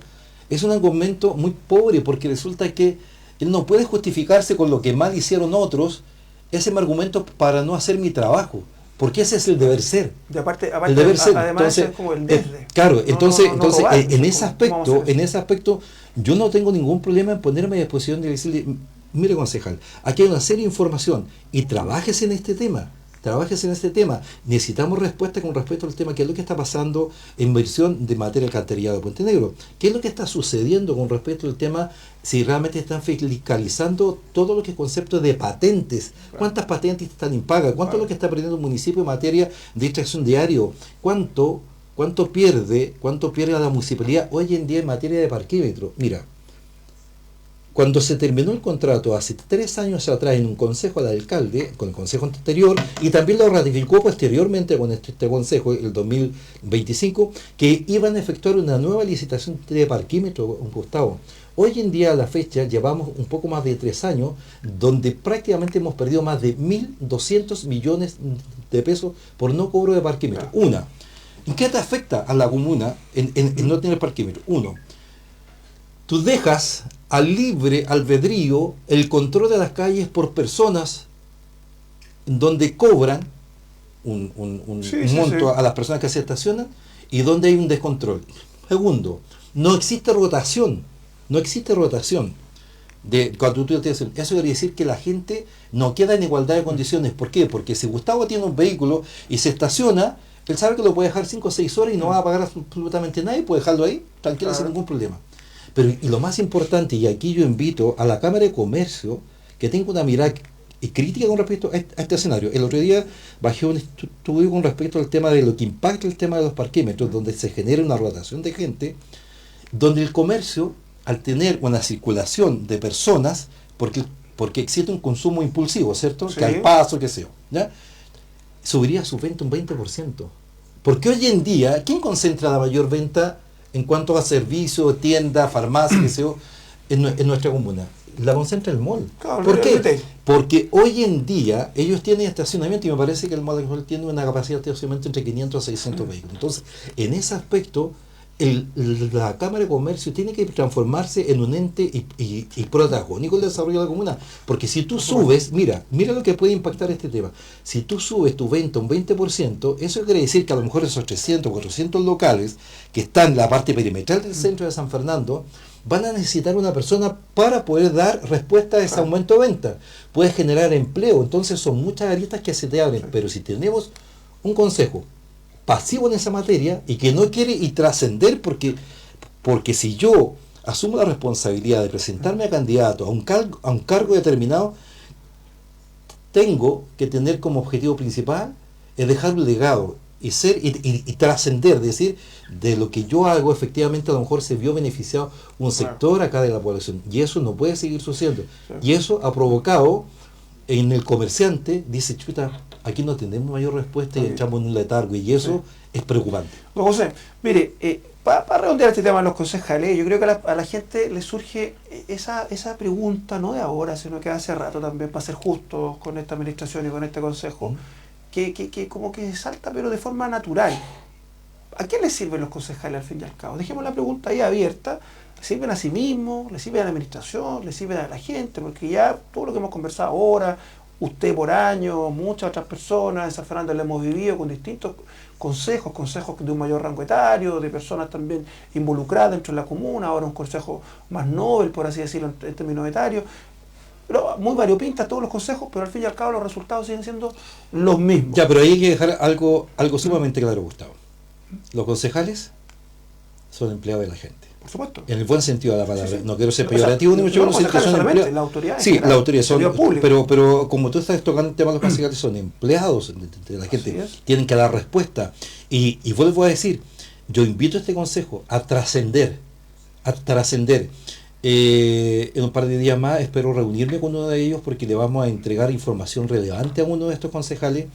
es un argumento muy pobre, porque resulta que él no puede justificarse con lo que mal hicieron otros, ese argumento para no hacer mi trabajo, porque ese es el deber ser. Aparte, el deber ser. Además, entonces, es como el desde. Claro, entonces robar, en ese aspecto, yo no tengo ningún problema en ponerme a disposición de decirle, mire concejal, aquí hay una serie de información y trabajes en este tema. Necesitamos respuesta con respecto al tema, qué es lo que está pasando en inversión de materia alcantarillado de Puente Negro, qué es lo que está sucediendo con respecto al tema, si realmente están fiscalizando todo lo que es concepto de patentes, cuántas patentes están impagas, cuánto es lo que está perdiendo el municipio en materia de extracción diario, cuánto pierde la municipalidad hoy en día en materia de parquímetro. Mira, cuando se terminó el contrato hace 3 años atrás en un consejo del alcalde, con el consejo anterior, y también lo ratificó posteriormente con este consejo, el 2025, que iban a efectuar una nueva licitación de parquímetro, Gustavo. Hoy en día, a la fecha, llevamos un poco más de 3 años, donde prácticamente hemos perdido más de 1.200 millones de pesos por no cobro de parquímetro. Una, ¿en qué te afecta a la comuna en no tener parquímetro? Uno, tú dejas al libre albedrío el control de las calles por personas donde cobran un monto a las personas que se estacionan y donde hay un descontrol. Segundo, no existe rotación. Cuando tú te haces, eso quiere decir que la gente no queda en igualdad de condiciones. ¿Por qué? Porque si Gustavo tiene un vehículo y se estaciona, él sabe que lo puede dejar 5 o 6 horas y no va a pagar absolutamente nada y puede dejarlo ahí tranquilo sin ningún problema. Pero, y lo más importante, y aquí yo invito a la Cámara de Comercio que tenga una mirada crítica con respecto a este escenario. El otro día bajé un estudio con respecto al tema de lo que impacta el tema de los parquímetros, donde se genera una rotación de gente, donde el comercio, al tener una circulación de personas, porque existe un consumo impulsivo, ¿cierto? Sí. Que al paso, qué sé yo, ¿ya? Subiría su venta un 20%. Porque hoy en día, ¿quién concentra la mayor venta en cuanto a servicios, tiendas, farmacias, qué sé yo, en nuestra comuna? La concentra el mall. Claro, ¿por qué? Porque hoy en día ellos tienen estacionamiento y me parece que el mall tiene una capacidad de estacionamiento entre 500 a 600 vehículos. Entonces, en ese aspecto, la Cámara de Comercio tiene que transformarse en un ente y protagónico del desarrollo de la comuna. Porque si tú subes, mira lo que puede impactar este tema. Si tú subes tu venta un 20%, eso quiere decir que a lo mejor esos 300, 400 locales que están en la parte perimetral del centro de San Fernando van a necesitar una persona para poder dar respuesta a ese aumento de venta. Puedes generar empleo, entonces son muchas aristas que se te abren. Pero si tenemos un consejo pasivo en esa materia y que no quiere y trascender, porque si yo asumo la responsabilidad de presentarme a candidato a un cargo determinado, tengo que tener como objetivo principal es dejar un legado y ser y trascender, decir, de lo que yo hago efectivamente a lo mejor se vio beneficiado un sector acá de la población, y eso no puede seguir sucediendo. Y eso ha provocado en el comerciante, dice, chuta, aquí no tenemos mayor respuesta y entramos en un letargo, y eso es preocupante. Don José, mire, para redondear este tema de los concejales, yo creo que a la gente le surge esa pregunta, no de ahora, sino que hace rato también, para ser justos con esta administración y con este consejo, que como que salta, pero de forma natural. ¿A qué les sirven los concejales al fin y al cabo? Dejemos la pregunta ahí abierta. ¿Le sirven a sí mismos? ¿Le sirven a la administración? ¿Le sirven a la gente? Porque ya todo lo que hemos conversado ahora, usted por años, muchas otras personas en San Fernando lo hemos vivido con distintos consejos de un mayor rango etario, de personas también involucradas dentro de la comuna, ahora un consejo más noble, por así decirlo, en términos etarios. Pero muy variopintas todos los consejos, pero al fin y al cabo los resultados siguen siendo los mismos. Ya, pero ahí hay que dejar algo sumamente claro, Gustavo. Los concejales son empleados de la gente. Por supuesto. En el buen sentido de la palabra. Sí. No quiero ser O sea, peyorativo ni mucho no menos. concejales solamente, la autoridad. Sí, la autoridad son, pública. pero como tú estás tocando el tema de los concejales, son empleados de la gente, tienen que dar respuesta. Y vuelvo a decir, yo invito a este consejo a trascender. En un par de días más espero reunirme con uno de ellos porque le vamos a entregar información relevante a uno de estos concejales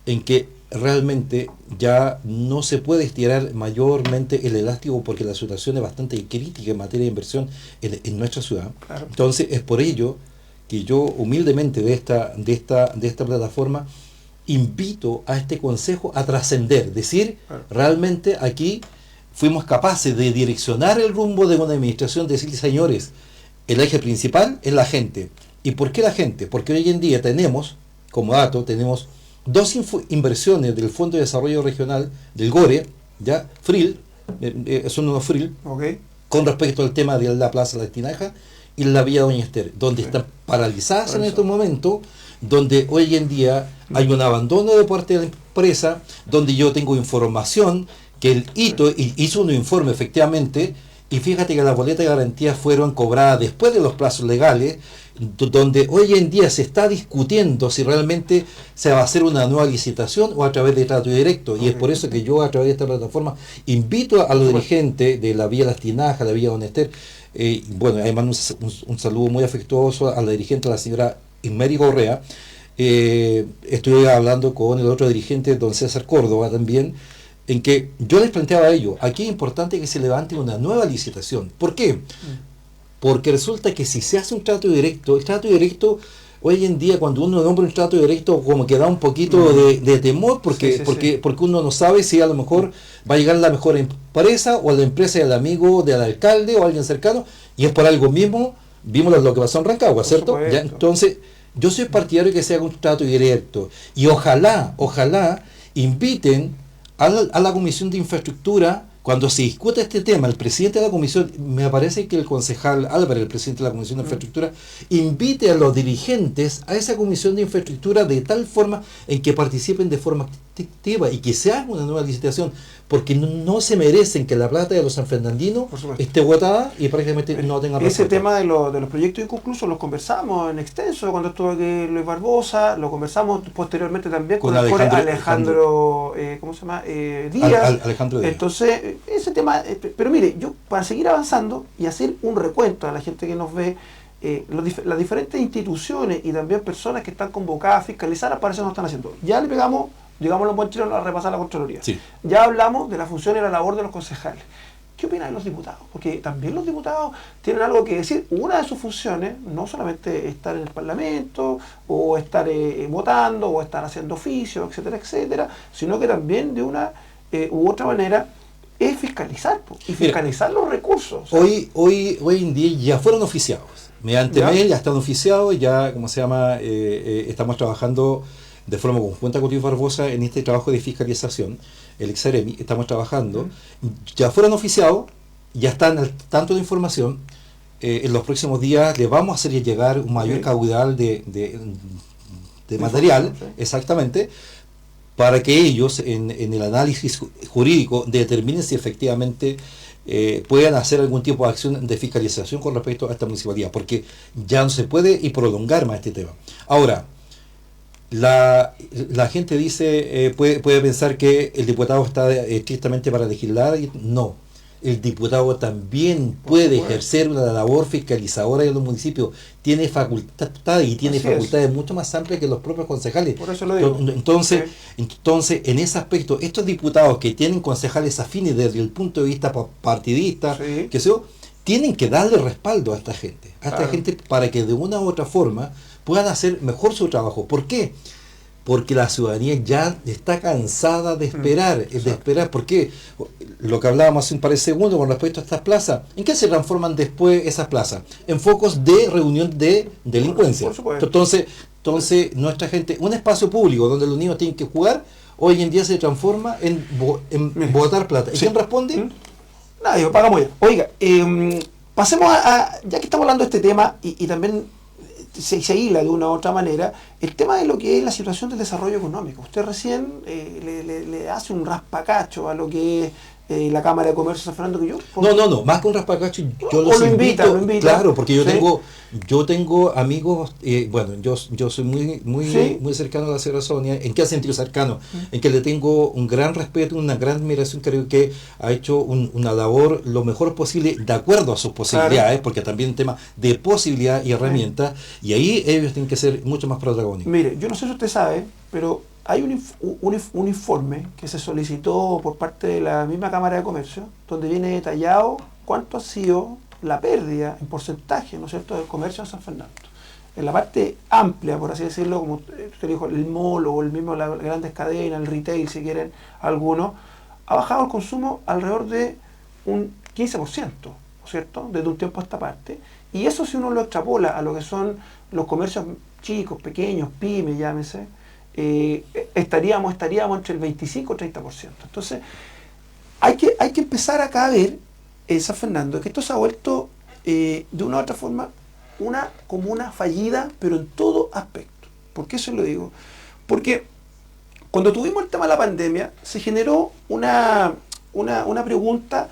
en que realmente ya no se puede estirar mayormente el elástico porque la situación es bastante crítica en materia de inversión en nuestra ciudad. Claro. Entonces es por ello que yo humildemente de esta plataforma invito a este consejo a trascender, decir, Claro. realmente aquí fuimos capaces de direccionar el rumbo de una administración, decirle, señores, el eje principal es la gente. ¿Y por qué la gente? Porque hoy en día tenemos, como dato, tenemos dos inversiones del Fondo de Desarrollo Regional, del GORE, ya, FRIL, son unos FRIL, Okay. con respecto al tema de la Plaza La Tinaja y la Vía Doña Esther, donde están paralizadas en estos momentos, donde hoy en día hay un abandono de parte de la empresa, donde yo tengo información que el hito hizo un informe efectivamente, y fíjate que las boletas de garantía fueron cobradas después de los plazos legales, donde hoy en día se está discutiendo si realmente se va a hacer una nueva licitación o a través de trato directo. Y es por eso que yo a través de esta plataforma invito a los dirigentes de la Vía Las Tinajas, la Vía Don Ester, bueno, además un saludo muy afectuoso a la dirigente, la señora Inmeri Correa. Estuve hablando con el otro dirigente, don César Córdoba también, en que yo les planteaba a ellos, aquí es importante que se levante una nueva licitación. ¿Por qué? Porque resulta que si se hace un trato directo, el trato directo, hoy en día cuando uno nombra un trato directo, como que da un poquito de temor, porque uno no sabe si a lo mejor va a llegar la mejor empresa, o a la empresa del amigo del alcalde, o alguien cercano, y es por algo mismo, vimos lo que pasó en Rancagua, ¿cierto? ¿Ya? Entonces, yo soy partidario de que se haga un trato directo, y ojalá inviten a la Comisión de Infraestructura, cuando se discute este tema, el presidente de la comisión, me parece que el concejal Álvarez, el presidente de la Comisión de Infraestructura, invite a los dirigentes a esa Comisión de Infraestructura de tal forma en que participen de forma activa y que se haga una nueva licitación, porque no se merecen que la plata de los sanfernandinos esté botada y prácticamente no tenga respuesta. Ese tema de los proyectos inconclusos los conversamos en extenso cuando estuvo aquí Luis Barbosa, lo conversamos posteriormente también con el Alejandro ¿cómo se llama? Díaz. Alejandro Díaz. Entonces, ese tema, pero mire, yo para seguir avanzando y hacer un recuento a la gente que nos ve, las diferentes instituciones y también personas que están convocadas a fiscalizar, al parecer no están haciendo. Ya le pegamos, digamos los buen chilenos, a repasar la Contraloría. Sí. Ya hablamos de la función y la labor de los concejales. ¿Qué opinan de los diputados? Porque también los diputados tienen algo que decir. Una de sus funciones, no solamente estar en el Parlamento, o estar votando, o estar haciendo oficios, etcétera, etcétera, sino que también de una u otra manera es fiscalizar, y fiscalizar los recursos. O sea, hoy en día ya fueron oficiados. Mediante mail ya están oficiados, ya, ¿cómo se llama? Estamos trabajando de forma conjunta con Luis Barbosa en este trabajo de fiscalización, el Exaremi, estamos trabajando, ya fueron oficiados, ya están al tanto de información. En los próximos días les vamos a hacer llegar un mayor caudal de material, exactamente, para que ellos en el análisis jurídico determinen si efectivamente puedan hacer algún tipo de acción de fiscalización con respecto a esta municipalidad, porque ya no se puede y prolongar más este tema. Ahora, la gente dice, puede pensar que el diputado está estrictamente para legislar, y no. El diputado también puede ejercer una labor fiscalizadora en los municipios, tiene facultades y tiene facultades mucho más amplias que los propios concejales. Por eso lo digo. Entonces, en ese aspecto, estos diputados que tienen concejales afines desde el punto de vista partidista, que tienen que darle respaldo a esta gente, para que de una u otra forma puedan hacer mejor su trabajo. ¿Por qué? Porque la ciudadanía ya está cansada de esperar, ¿Por qué? Lo que hablábamos hace un par de segundos con respecto a estas plazas, ¿en qué se transforman después esas plazas? En focos de reunión de delincuencia. Por supuesto. Entonces, nuestra gente, un espacio público donde los niños tienen que jugar, hoy en día se transforma en botar plata. ¿Y quién responde? Nadie, pagamos ya. Oiga, pasemos ya que estamos hablando de este tema y también se hila de una u otra manera, el tema de lo que es la situación del desarrollo económico. Usted recién le hace un raspacacho a lo que es la Cámara de Comercio de San Fernando que yo? No, más que un raspacacho, yo lo los invita. Claro, porque ¿Sí? yo tengo amigos, bueno, yo soy ¿Sí? muy cercano a la señora Sonia. ¿En qué sentido cercano? En que le tengo un gran respeto, una gran admiración, creo que ha hecho una labor lo mejor posible, de acuerdo a sus posibilidades, claro, porque también un tema de posibilidad y herramientas, y ahí ellos tienen que ser mucho más protagónicos. Mire, yo no sé si usted sabe, pero hay un informe que se solicitó por parte de la misma Cámara de Comercio, donde viene detallado cuánto ha sido la pérdida en porcentaje, ¿no es cierto?, del comercio en San Fernando. En la parte amplia, por así decirlo, como usted dijo, el mall o el mismo las grandes cadenas, el retail, si quieren, algunos, ha bajado el consumo alrededor de un 15%, ¿no es cierto?, desde un tiempo a esta parte. Y eso, si uno lo extrapola a lo que son los comercios chicos, pequeños, pymes, llámese, estaríamos entre el 25 y 30%. Entonces, hay que empezar acá a ver, San Fernando, que esto se ha vuelto de una u otra forma una comuna fallida, pero en todo aspecto. ¿Por qué eso lo digo? Porque cuando tuvimos el tema de la pandemia, se generó una pregunta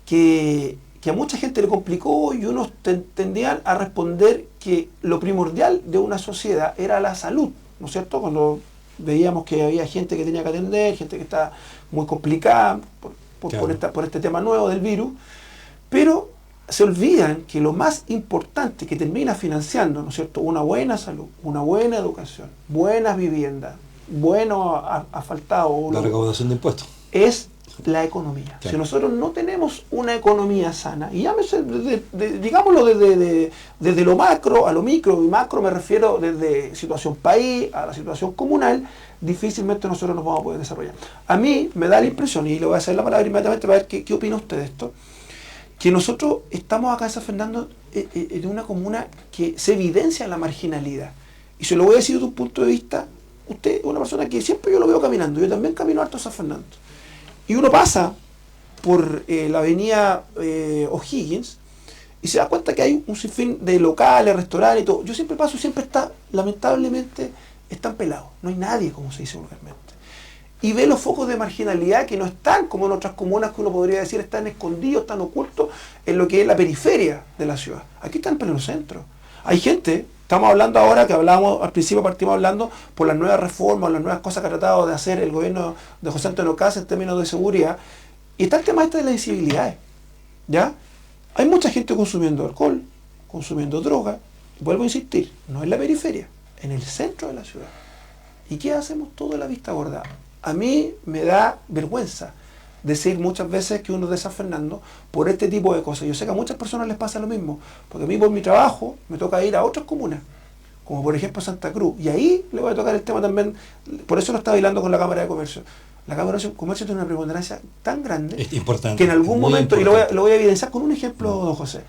que a mucha gente le complicó, y unos tendían a responder que lo primordial de una sociedad era la salud, ¿no es cierto? Cuando veíamos que había gente que tenía que atender, gente que está muy complicada claro, por este tema nuevo del virus, pero se olvidan que lo más importante que termina financiando, ¿no es cierto?, una buena salud, una buena educación, buenas viviendas, buenos asfaltados, la recaudación de impuestos, es la economía. Claro. Si nosotros no tenemos una economía sana, y llámese, digámoslo desde lo macro a lo micro, y macro me refiero desde situación país a la situación comunal, difícilmente nosotros nos vamos a poder desarrollar. A mí me da la impresión, y le voy a hacer la palabra inmediatamente para ver qué opina usted de esto, que nosotros estamos acá en San Fernando en una comuna que se evidencia la marginalidad. Y se lo voy a decir desde un punto de vista, usted es una persona que siempre yo lo veo caminando, yo también camino harto a San Fernando. Y uno pasa por la avenida O'Higgins y se da cuenta que hay un sinfín de locales, restaurantes y todo. Yo siempre paso, siempre está, lamentablemente, están pelados. No hay nadie, como se dice vulgarmente. Y ve los focos de marginalidad que no están, como en otras comunas que uno podría decir, están escondidos, están ocultos en lo que es la periferia de la ciudad. Aquí están en pleno centro. Hay gente, estamos hablando ahora, que hablábamos, al principio partimos hablando por las nuevas reformas, las nuevas cosas que ha tratado de hacer el gobierno de José Antonio Caz en términos de seguridad, y está el tema este de las incivilidades, ¿ya? Hay mucha gente consumiendo alcohol, consumiendo droga, vuelvo a insistir, no en la periferia, en el centro de la ciudad. ¿Y qué hacemos? Todo a la vista gorda. A mí me da vergüenza decir muchas veces que uno es de San Fernando por este tipo de cosas. Yo sé que a muchas personas les pasa lo mismo, porque a mí por mi trabajo me toca ir a otras comunas, como por ejemplo Santa Cruz, y ahí le voy a tocar el tema también, por eso lo estaba hablando con la Cámara de Comercio. La Cámara de Comercio tiene una preponderancia tan grande que en algún momento, y lo voy a evidenciar con un ejemplo, don José,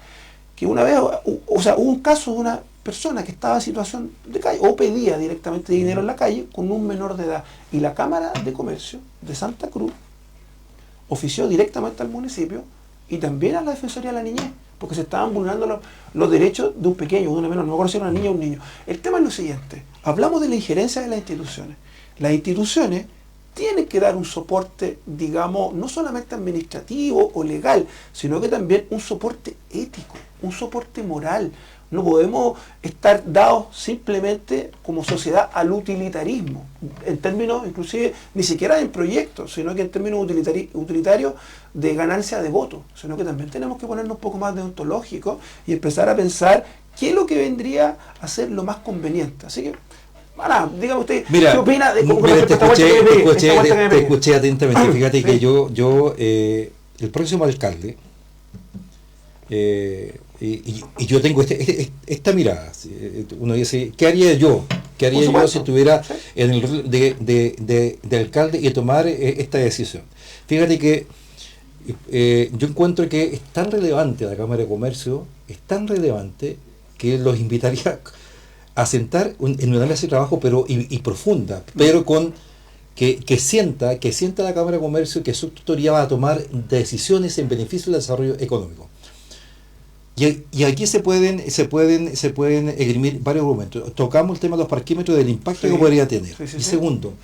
que una vez, hubo un caso de una persona que estaba en situación de calle o pedía directamente dinero en la calle con un menor de edad, y la Cámara de Comercio de Santa Cruz ofició directamente al municipio y también a la Defensoría de la Niñez, porque se estaban vulnerando los derechos de un pequeño, de una menor, no me acuerdo si era una niña o un niño. El tema es lo siguiente, hablamos de la injerencia de las instituciones. Las instituciones tienen que dar un soporte, digamos, no solamente administrativo o legal, sino que también un soporte ético, un soporte moral. No podemos estar dados simplemente como sociedad al utilitarismo, en términos inclusive ni siquiera en proyectos, sino que en términos utilitarios de ganancia de votos, sino que también tenemos que ponernos un poco más deontológicos y empezar a pensar qué es lo que vendría a ser lo más conveniente. Así que, dígame usted, mira, ¿qué opina de cómo te escuché atentamente. Fíjate que yo el próximo alcalde, y yo tengo esta mirada. Uno dice, ¿qué haría yo? ¿Qué haría yo si estuviera en el rol de alcalde y tomar esta decisión? Fíjate que yo encuentro que es tan relevante la Cámara de Comercio, es tan relevante que los invitaría a sentar en una mesa de trabajo y profunda, pero con que sienta la Cámara de Comercio que su tutoría va a tomar decisiones en beneficio del desarrollo económico. Y aquí se pueden esgrimir varios argumentos. Tocamos el tema de los parquímetros, del impacto que podría tener. Y segundo,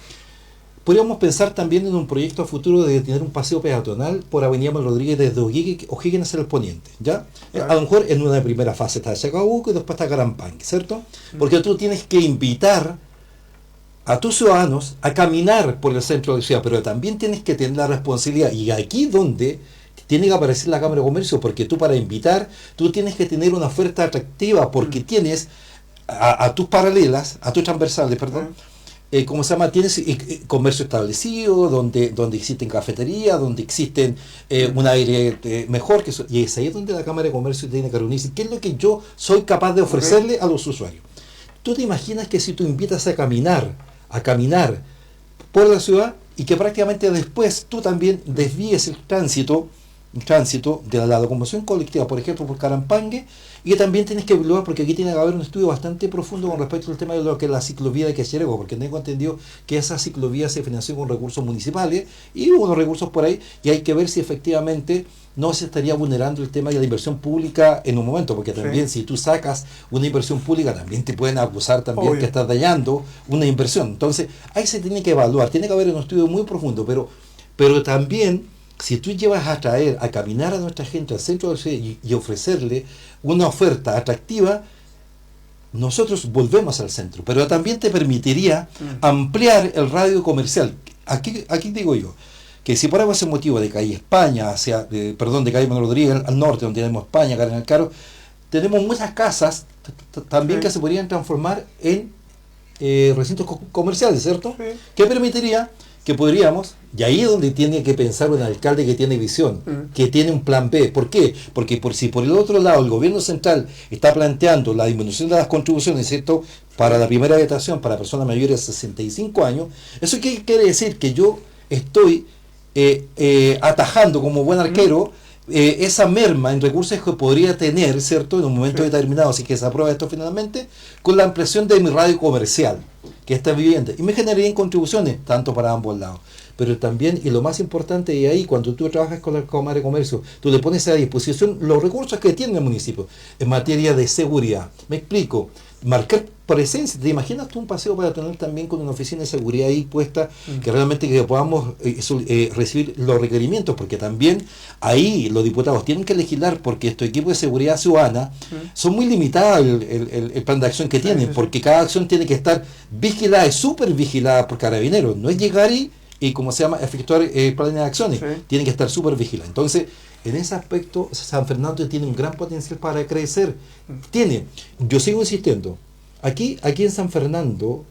Podríamos pensar también en un proyecto a futuro de tener un paseo peatonal por Avenida Manuel Rodríguez desde O'Higgins hacia el poniente, ¿ya? Claro. A lo mejor en una primera fase está Chacabuco y después está Carampangue, ¿cierto? Porque tú tienes que invitar a tus ciudadanos a caminar por el centro de la ciudad, pero también tienes que tener la responsabilidad, y aquí donde tiene que aparecer la Cámara de Comercio, porque tú para invitar, tú tienes que tener una oferta atractiva, porque tienes a tus paralelas, a tus transversales, perdón, ¿cómo se llama? Tienes comercio establecido, donde existen cafeterías, donde existen un aire mejor, y es ahí donde la Cámara de Comercio tiene que reunirse. ¿Qué es lo que yo soy capaz de ofrecerle a los usuarios? ¿Tú te imaginas que si tú invitas a caminar por la ciudad y que prácticamente después tú también desvíes el tránsito de la locomoción colectiva, por ejemplo, por Carampangue, y que también tienes que evaluar, porque aquí tiene que haber un estudio bastante profundo con respecto al tema de lo que es la ciclovía de Quechirego, porque tengo entendido que esa ciclovía se financió con recursos municipales y unos recursos por ahí, y hay que ver si efectivamente no se estaría vulnerando el tema de la inversión pública en un momento, porque también si tú sacas una inversión pública, también te pueden acusar también que estás dañando una inversión. Entonces, ahí se tiene que evaluar, tiene que haber un estudio muy profundo, pero también, si tú llevas a traer, a caminar a nuestra gente al centro de la ciudad y ofrecerle una oferta atractiva, nosotros volvemos al centro, pero también te permitiría ampliar el radio comercial. Aquí digo yo, que si por algo ese motivo de calle España, de calle Manuel Rodríguez al norte, donde tenemos España, Cardenal Caro, tenemos muchas casas también que se podrían transformar en recintos comerciales, ¿cierto? Que permitiría que podríamos, y ahí es donde tiene que pensar un alcalde que tiene visión, que tiene un plan B. ¿Por qué? Porque si por el otro lado el gobierno central está planteando la disminución de las contribuciones, ¿cierto?, para la primera habitación para personas mayores de 65 años, ¿eso qué quiere decir? Que yo estoy atajando como buen arquero esa merma en recursos que podría tener, ¿cierto?, en un momento determinado, si que se aprueba esto finalmente, con la ampliación de mi radio comercial que está viviente, y me generarían contribuciones tanto para ambos lados. Pero también, y lo más importante, y ahí cuando tú trabajas con la Cámara de Comercio, tú le pones a disposición los recursos que tiene el municipio en materia de seguridad. Me explico, marcar presencia. ¿Te imaginas tú un paseo para tener también con una oficina de seguridad ahí puesta, que realmente que podamos recibir los requerimientos? Porque también ahí los diputados tienen que legislar, porque estos equipos de seguridad ciudadana son muy limitados el plan de acción que tienen, porque cada acción tiene que estar vigilada y súper vigilada por Carabineros. No es llegar y ¿cómo se llama?, efectuar planes de acciones. Tienen que estar súper vigilados. Entonces, en ese aspecto, San Fernando tiene un gran potencial para crecer. Yo sigo insistiendo, aquí en San Fernando,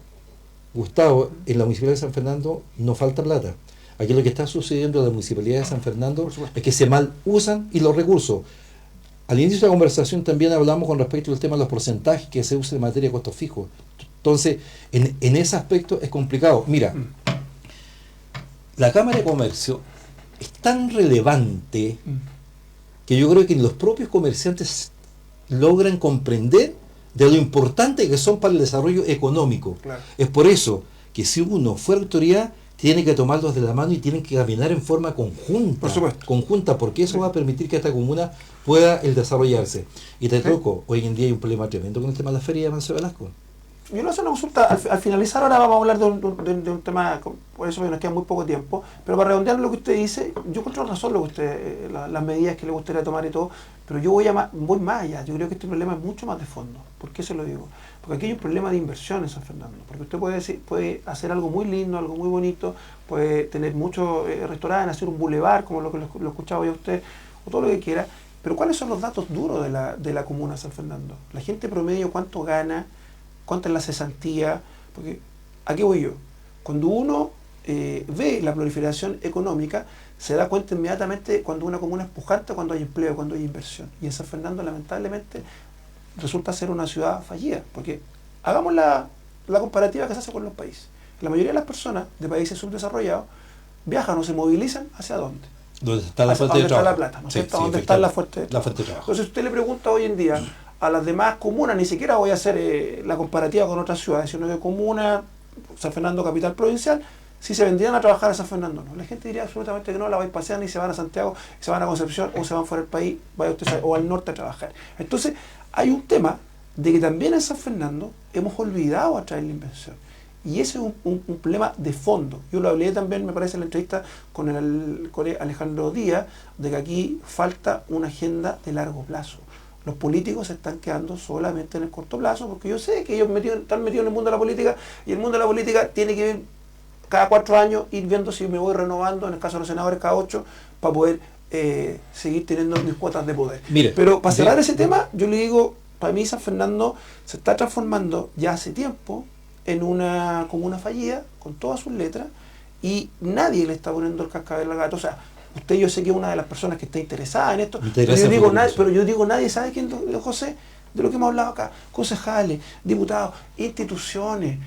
Gustavo, en la municipalidad de San Fernando no falta plata. Aquí lo que está sucediendo en la municipalidad de San Fernando es que se mal usan y los recursos. Al inicio de la conversación también hablamos con respecto al tema de los porcentajes que se usan en materia de costos fijos. Entonces, en ese aspecto es complicado. Mira, la Cámara de Comercio es tan relevante que yo creo que los propios comerciantes logran comprender de lo importante que son para el desarrollo económico. Es por eso que si uno fuera autoridad, tiene que tomarlos de la mano y tienen que caminar en forma conjunta. Por supuesto. Conjunta, porque eso va a permitir que esta comuna pueda desarrollarse. Y te toco, hoy en día hay un problema tremendo con el tema de la feria de Manso Velasco. Yo no sé una consulta, al finalizar ahora vamos a hablar de un tema, por eso nos queda muy poco tiempo, pero para redondear lo que usted dice, yo encuentro razón lo que usted, las medidas que le gustaría tomar y todo, pero yo voy más allá. Yo creo que este problema es mucho más de fondo. ¿Por qué se lo digo? Porque aquí hay un problema de inversión en San Fernando, porque usted puede hacer algo muy lindo, algo muy bonito, puede tener muchos restaurantes, hacer un bulevar, como lo que lo escuchaba yo a usted, o todo lo que quiera, pero ¿cuáles son los datos duros de la comuna de San Fernando? La gente promedio, ¿cuánto gana? ¿Cuánto es la cesantía? Porque, ¿a qué voy yo? Cuando uno ve la proliferación económica, se da cuenta inmediatamente cuando una comuna es pujante, cuando hay empleo, cuando hay inversión. Y en San Fernando, lamentablemente, resulta ser una ciudad fallida. Porque hagamos la comparativa que se hace con los países. La mayoría de las personas de países subdesarrollados viajan o se movilizan ¿hacia dónde? ¿Dónde está la fuente de trabajo? ¿Dónde está la plata? ¿No es cierto? ¿Dónde está la fuente de trabajo? Entonces, si usted le pregunta hoy en día a las demás comunas, ni siquiera voy a hacer la comparativa con otras ciudades, sino que comuna, San Fernando capital provincial, si se vendrían a trabajar a San Fernando, no. La gente diría absolutamente que no, la vais paseando y se van a Santiago, se van a Concepción o se van fuera del país, vaya usted o al norte a trabajar. Entonces, hay un tema de que también en San Fernando hemos olvidado atraer la inversión. Y ese es un problema de fondo. Yo lo hablé también, me parece, en la entrevista con el colega Alejandro Díaz, de que aquí falta una agenda de largo plazo. Los políticos se están quedando solamente en el corto plazo, porque yo sé que ellos están metidos en el mundo de la política, y el mundo de la política tiene que ir cada 4 años, ir viendo si me voy renovando, en el caso de los senadores cada 8, para poder seguir teniendo mis cuotas de poder. Mire, pero para cerrar ese tema, yo le digo, para mí San Fernando se está transformando ya hace tiempo en una comuna fallida, con todas sus letras, y nadie le está poniendo el cascabel al gato. O sea, usted, yo sé que es una de las personas que está interesada en esto, pero yo digo, nadie sabe quién es José, de lo que hemos hablado acá, concejales, diputados, instituciones,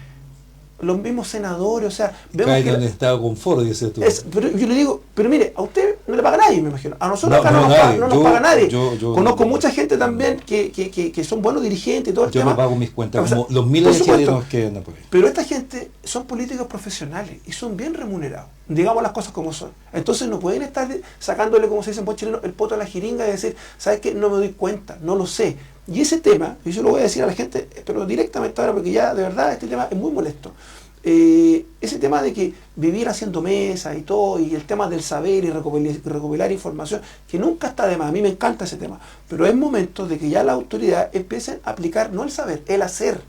los mismos senadores, o sea, vemos cae que en un estado de confort, dices tú. pero yo le digo, pero mire, a usted no le paga nadie, me imagino. A nosotros acá no nos paga nadie. Conozco mucha gente también que son buenos dirigentes y todo el tema. Yo me pago mis cuentas, o sea, como los miles de chilenos que andan por ahí. Pero esta gente son políticos profesionales y son bien remunerados. Digamos las cosas como son. Entonces no pueden estar sacándole, como se dice en buen chileno, el poto a la jeringa y decir, ¿sabes qué? No me doy cuenta, no lo sé. Y ese tema, y yo lo voy a decir a la gente, pero directamente ahora, porque ya de verdad este tema es muy molesto. Ese tema de que vivir haciendo mesas y todo, y el tema del saber y recopilar información, que nunca está de más, a mí me encanta ese tema, pero es momento de que ya la autoridad empiecen a aplicar no el saber, el hacer.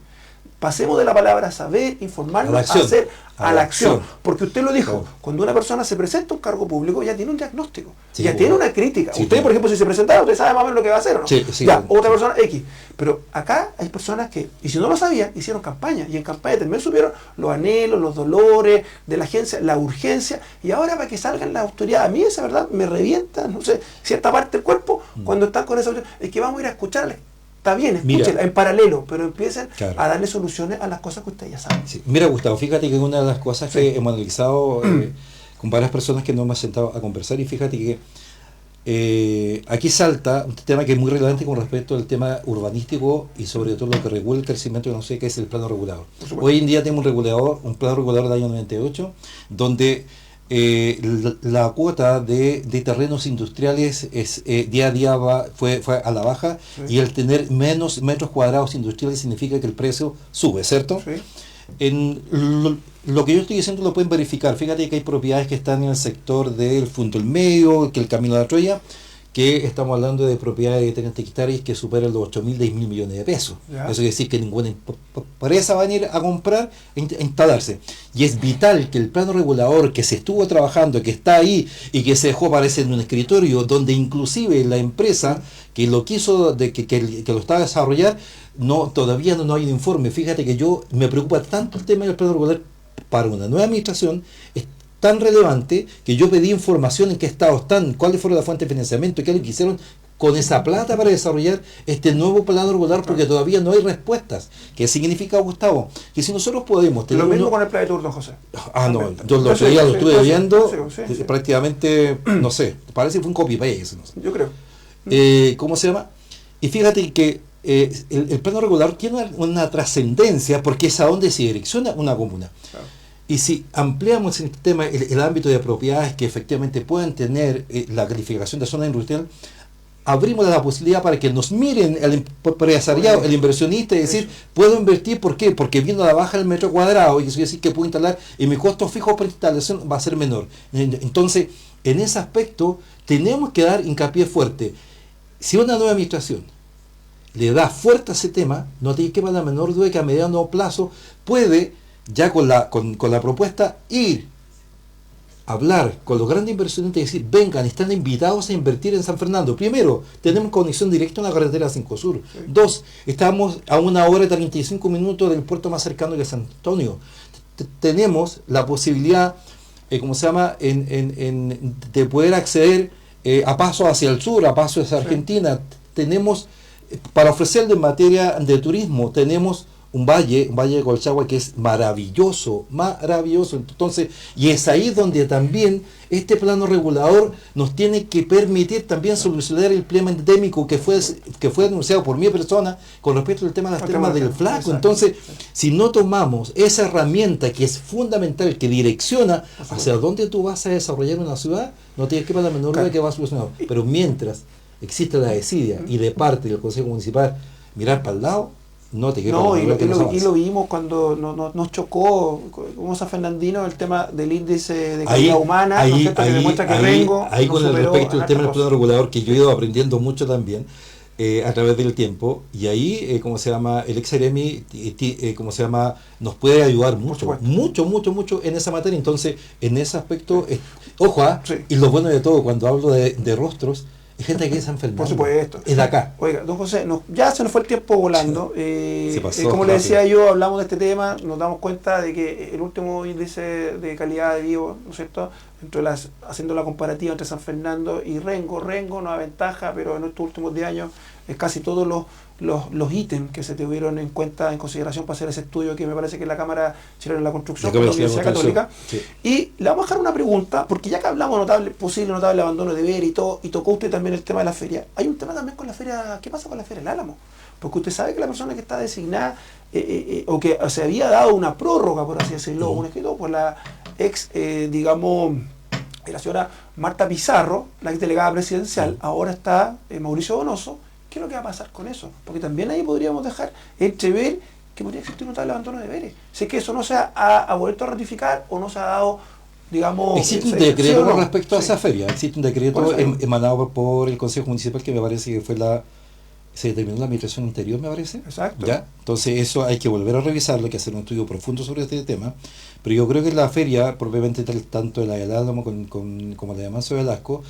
Pasemos de la palabra saber, informarnos, a hacer, a la acción. Porque usted lo dijo, cuando una persona se presenta a un cargo público ya tiene un diagnóstico, sí, ya tiene una crítica. Sí, usted, por ejemplo, si se presentara, usted sabe más o menos lo que va a hacer, ¿o no? Sí, sí, ya, otra persona X. Pero acá hay personas que, y si no lo sabían, hicieron campaña, y en campaña también supieron los anhelos, los dolores de la agencia, la urgencia, y ahora para que salgan las autoridades, a mí esa verdad me revienta, no sé, cierta parte del cuerpo, cuando están con esa autoridad, es que vamos a ir a escucharles. Está bien, escúchenla en paralelo, pero empiecen a darle soluciones a las cosas que ustedes ya saben. Sí. Mira, Gustavo, fíjate que una de las cosas que hemos analizado con varias personas que nos hemos sentado a conversar, y fíjate que aquí salta un tema que es muy relevante con respecto al tema urbanístico y sobre todo lo que regula el crecimiento, no sé qué es el plano regulador. Hoy en día tenemos un plano regulador del año 98, donde la cuota de terrenos industriales es día a día fue a la baja, sí. Y el tener menos metros cuadrados industriales significa que el precio sube, ¿cierto? Sí. En lo que yo estoy diciendo lo pueden verificar. Fíjate que hay propiedades que están en el sector del Fundo del Medio, que el Camino de la Troya, que estamos hablando de propiedades de 30 hectáreas que superan los 8.000, 10.000 millones de pesos. Ya. Eso quiere decir que ninguna empresa va a venir a comprar e instalarse. Y es vital que el plano regulador que se estuvo trabajando, que está ahí y que se dejó parece en un escritorio, donde inclusive la empresa que lo quiso, que lo está a desarrollar, todavía no hay un informe. Fíjate que me preocupa tanto el tema del plano regulador para una nueva administración, tan relevante que yo pedí información en qué estado están, cuáles fueron las fuentes de financiamiento, qué es lo que hicieron con esa plata para desarrollar este nuevo plano regular, porque todavía no hay respuestas. ¿Qué significa, Gustavo? Que si nosotros podemos tener... Lo mismo con el Planetur, don José. No, yo lo estuve viendo, prácticamente, no sé, parece que fue un copy-paste. No sé. Yo creo. ¿Cómo se llama? Y fíjate que el plano regular tiene una trascendencia, porque es a donde se direcciona una comuna. Claro. Y si ampliamos el tema, el ámbito de propiedades que efectivamente puedan tener la calificación de zona industrial, abrimos la posibilidad para que nos miren el empresariado, el inversionista, y decir, puedo invertir, ¿por qué? Porque viendo a la baja el metro cuadrado, y eso quiere decir que puedo instalar, y mi costo fijo por instalación va a ser menor. Entonces, en ese aspecto, tenemos que dar hincapié fuerte. Si una nueva administración le da fuerte a ese tema, no tiene que la menor duda que a mediano plazo puede, ya con la propuesta, ir a hablar con los grandes inversionistas y decir, vengan, están invitados a invertir en San Fernando. Primero, tenemos conexión directa a una carretera 5 Sur. Sí. 2, estamos a 1 hora y 35 minutos del puerto más cercano de San Antonio. Tenemos la posibilidad, de poder acceder a paso hacia el sur, a paso hacia Argentina. Sí. Tenemos, para ofrecerle en materia de turismo, tenemos un valle de Colchagua que es maravilloso. Entonces, y es ahí donde también este plano regulador nos tiene que permitir también solucionar el problema endémico que fue denunciado por mi persona con respecto al tema de las termas del Flaco. Entonces, si no tomamos esa herramienta que es fundamental, que direcciona hacia dónde tú vas a desarrollar una ciudad, no tienes que para la menor duda que va a solucionar. Pero mientras existe la desidia y de parte del Consejo Municipal mirar para el lado, No te quiero No, y que nos avance. lo vimos cuando nos chocó como San Fernandino el tema del índice de Ahí, calidad humana, ¿no es cierto? Que demuestra que Rengo ahí no con el superó respecto en al tema del hartas plano cosas. regulador, que yo he ido aprendiendo mucho también a través del tiempo, y ahí, ¿cómo se llama? El ex Seremi, ¿cómo se llama? Nos puede ayudar mucho, supuesto. mucho en esa materia. Entonces, en ese aspecto, ojo, Sí. y lo bueno de todo, cuando hablo de rostros, es gente que es de San Fernando. Por supuesto. Es de acá. Oiga, don José, ya se nos fue el tiempo volando. Se pasó Como le rápido. decía yo, hablamos de este tema, nos damos cuenta de que el último índice de calidad de vivo, ¿no es cierto? Haciendo la comparativa entre San Fernando y Rengo no aventaja, pero en estos últimos 10 años es casi todos los ítems que se tuvieron en cuenta, en consideración para hacer ese estudio que me parece que es la Cámara Chilena de la Construcción, con la Universidad Católica. Sí. Y le vamos a dejar una pregunta, porque ya que hablamos de posible notable abandono de deber y todo, y tocó usted también el tema de la feria, hay un tema también con la feria. ¿Qué pasa con la feria del Álamo? Porque usted sabe que la persona que está designada o que se había dado una prórroga, por así decirlo, un escrito por la ex, digamos, la señora Marta Pizarro, la ex delegada presidencial, ahora está Mauricio Donoso. ¿Qué es lo que va a pasar con eso? Porque también ahí podríamos dejar entrever que podría existir un notable abandono de deberes. Si es que eso no se ha vuelto a ratificar o no se ha dado, digamos... Existe un decreto con respecto a sí. esa feria. Existe un decreto emanado por el Consejo Municipal que me parece que fue se determinó en la administración anterior, me parece. Exacto. ¿Ya? Entonces eso hay que volver a revisarlo, hay que hacer un estudio profundo sobre este tema. Pero yo creo que la feria, propiamente tanto la de Álamo como la de Manso de Velasco,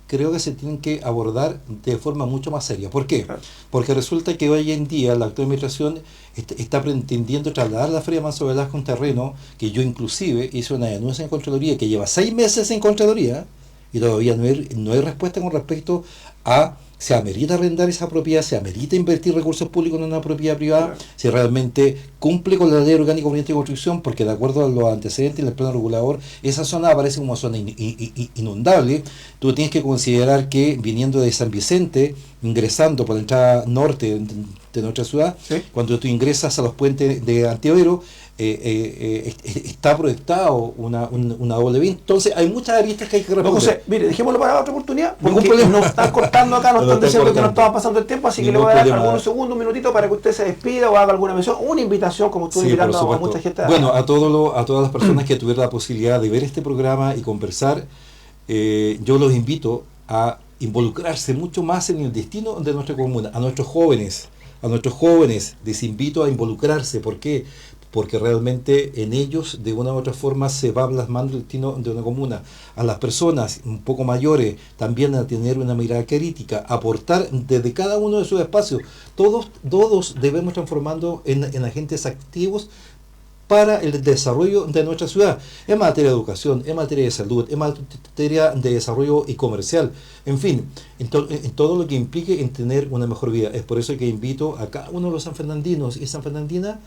creo que se tienen que abordar de forma mucho más seria. ¿Por qué? Claro. Porque resulta que hoy en día la actual administración está pretendiendo trasladar la Feria Manso Velasco a un terreno que yo inclusive hice una denuncia en Contraloría que lleva 6 meses en Contraloría y todavía no hay respuesta con respecto a si amerita arrendar esa propiedad, si amerita invertir recursos públicos en una propiedad privada, claro, si realmente cumple con la ley orgánica corriente de construcción, porque de acuerdo a los antecedentes del plano regulador, esa zona aparece como zona inundable. Tú tienes que considerar que viniendo de San Vicente, ingresando por la entrada norte de nuestra ciudad, ¿sí?, cuando tú ingresas a los puentes de Antiovero, está proyectado una doble vía. Entonces hay muchas aristas que hay que responder. No, José, mire, dejémoslo para otra oportunidad, porque nos están cortando acá, nos están diciendo que nos estaba pasando el tiempo, así que le voy a dar algunos segundos, un minutito para que usted se despida o haga alguna mención, una invitación, como estuve invitando a mucha gente. Bueno, a todas las personas que tuvieron la posibilidad de ver este programa y conversar, yo los invito a involucrarse mucho más en el destino de nuestra comuna, a nuestros jóvenes les invito a involucrarse. ¿Por qué? Porque realmente en ellos de una u otra forma se va plasmando el destino de una comuna. A las personas un poco mayores también a tener una mirada crítica, aportar desde cada uno de sus espacios. Todos debemos transformando en agentes activos para el desarrollo de nuestra ciudad, en materia de educación, en materia de salud, en materia de desarrollo y comercial, en fin, en todo lo que implique en tener una mejor vida. Es por eso que invito a cada uno de los sanfernandinos y sanfernandinas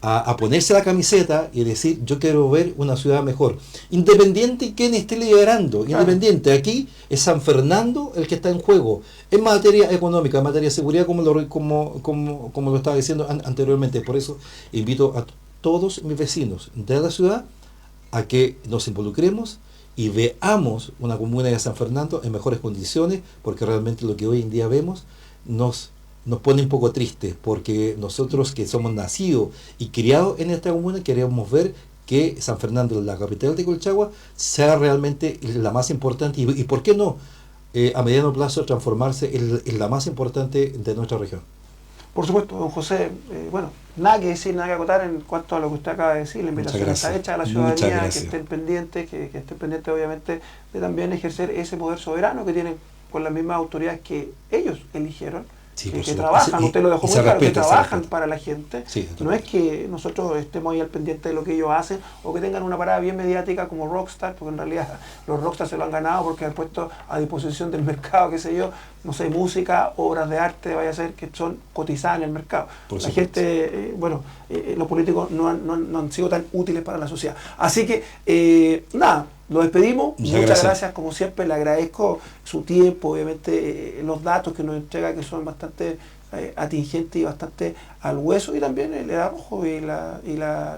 a ponerse la camiseta y decir, yo quiero ver una ciudad mejor, independiente de quién esté liderando, independiente. Aquí es San Fernando el que está en juego, en materia económica, en materia de seguridad, como lo estaba diciendo anteriormente. Por eso invito a todos mis vecinos de la ciudad a que nos involucremos y veamos una comuna de San Fernando en mejores condiciones, porque realmente lo que hoy en día vemos nos pone un poco tristes, porque nosotros que somos nacidos y criados en esta comuna queremos ver que San Fernando, la capital de Colchagua, sea realmente la más importante y ¿por qué no? A mediano plazo transformarse en la más importante de nuestra región. Por supuesto, don José, bueno, nada que decir, nada que acotar en cuanto a lo que usted acaba de decir. La invitación está hecha a la ciudadanía, que estén pendientes, que estén pendientes obviamente de también ejercer ese poder soberano que tienen con las mismas autoridades que ellos eligieron. Sí, que trabajan, usted lo dejó muy claro, que trabajan para la gente. Sí, no es que nosotros estemos ahí al pendiente de lo que ellos hacen o que tengan una parada bien mediática como Rockstar, porque en realidad los Rockstar se lo han ganado porque han puesto a disposición del mercado, qué sé yo, no sé, música, obras de arte, vaya a ser que son cotizadas en el mercado. La gente, los políticos no han sido tan útiles para la sociedad. Así que, nada. Lo despedimos, muchas gracias como siempre, le agradezco su tiempo, obviamente los datos que nos entrega que son bastante atingente y bastante al hueso, y también el arrojo y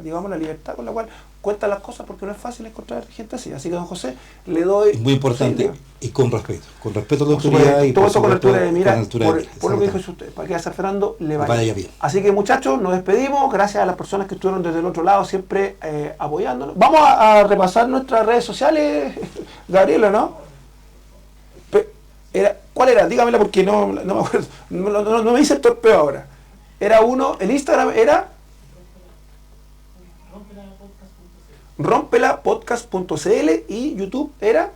digamos, la libertad con la cual cuenta las cosas, porque no es fácil encontrar gente así. Así que, don José, le doy... Es muy importante, y con respeto a la por autoridad, supuesto, y todo por esto con supuesto, altura de mira, con altura de mira, por lo que dijo exactamente. usted, para que a San Fernando le Vaya bien. Así que, muchachos, nos despedimos. Gracias a las personas que estuvieron desde el otro lado, siempre apoyándonos. Vamos a repasar nuestras redes sociales, Gabriela, ¿no? ¿Cuál era? Dígamela, porque no me acuerdo. No me hice el torpeo ahora. Era uno, el Instagram era rompelapodcast.cl y YouTube era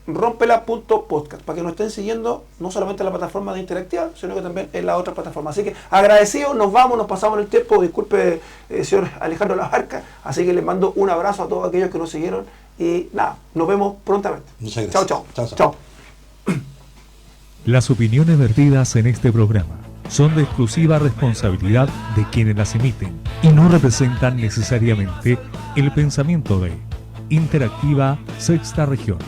rompela.podcast, para que nos estén siguiendo no solamente en la plataforma de Interactiva, sino que también en la otra plataforma. Así que agradecidos, nos vamos, nos pasamos el tiempo, disculpe, señor Alejandro Labarca, así que les mando un abrazo a todos aquellos que nos siguieron y nada, nos vemos prontamente. Muchas gracias. Chao. Las opiniones vertidas en este programa son de exclusiva responsabilidad de quienes las emiten y no representan necesariamente el pensamiento de Interactiva Sexta Región.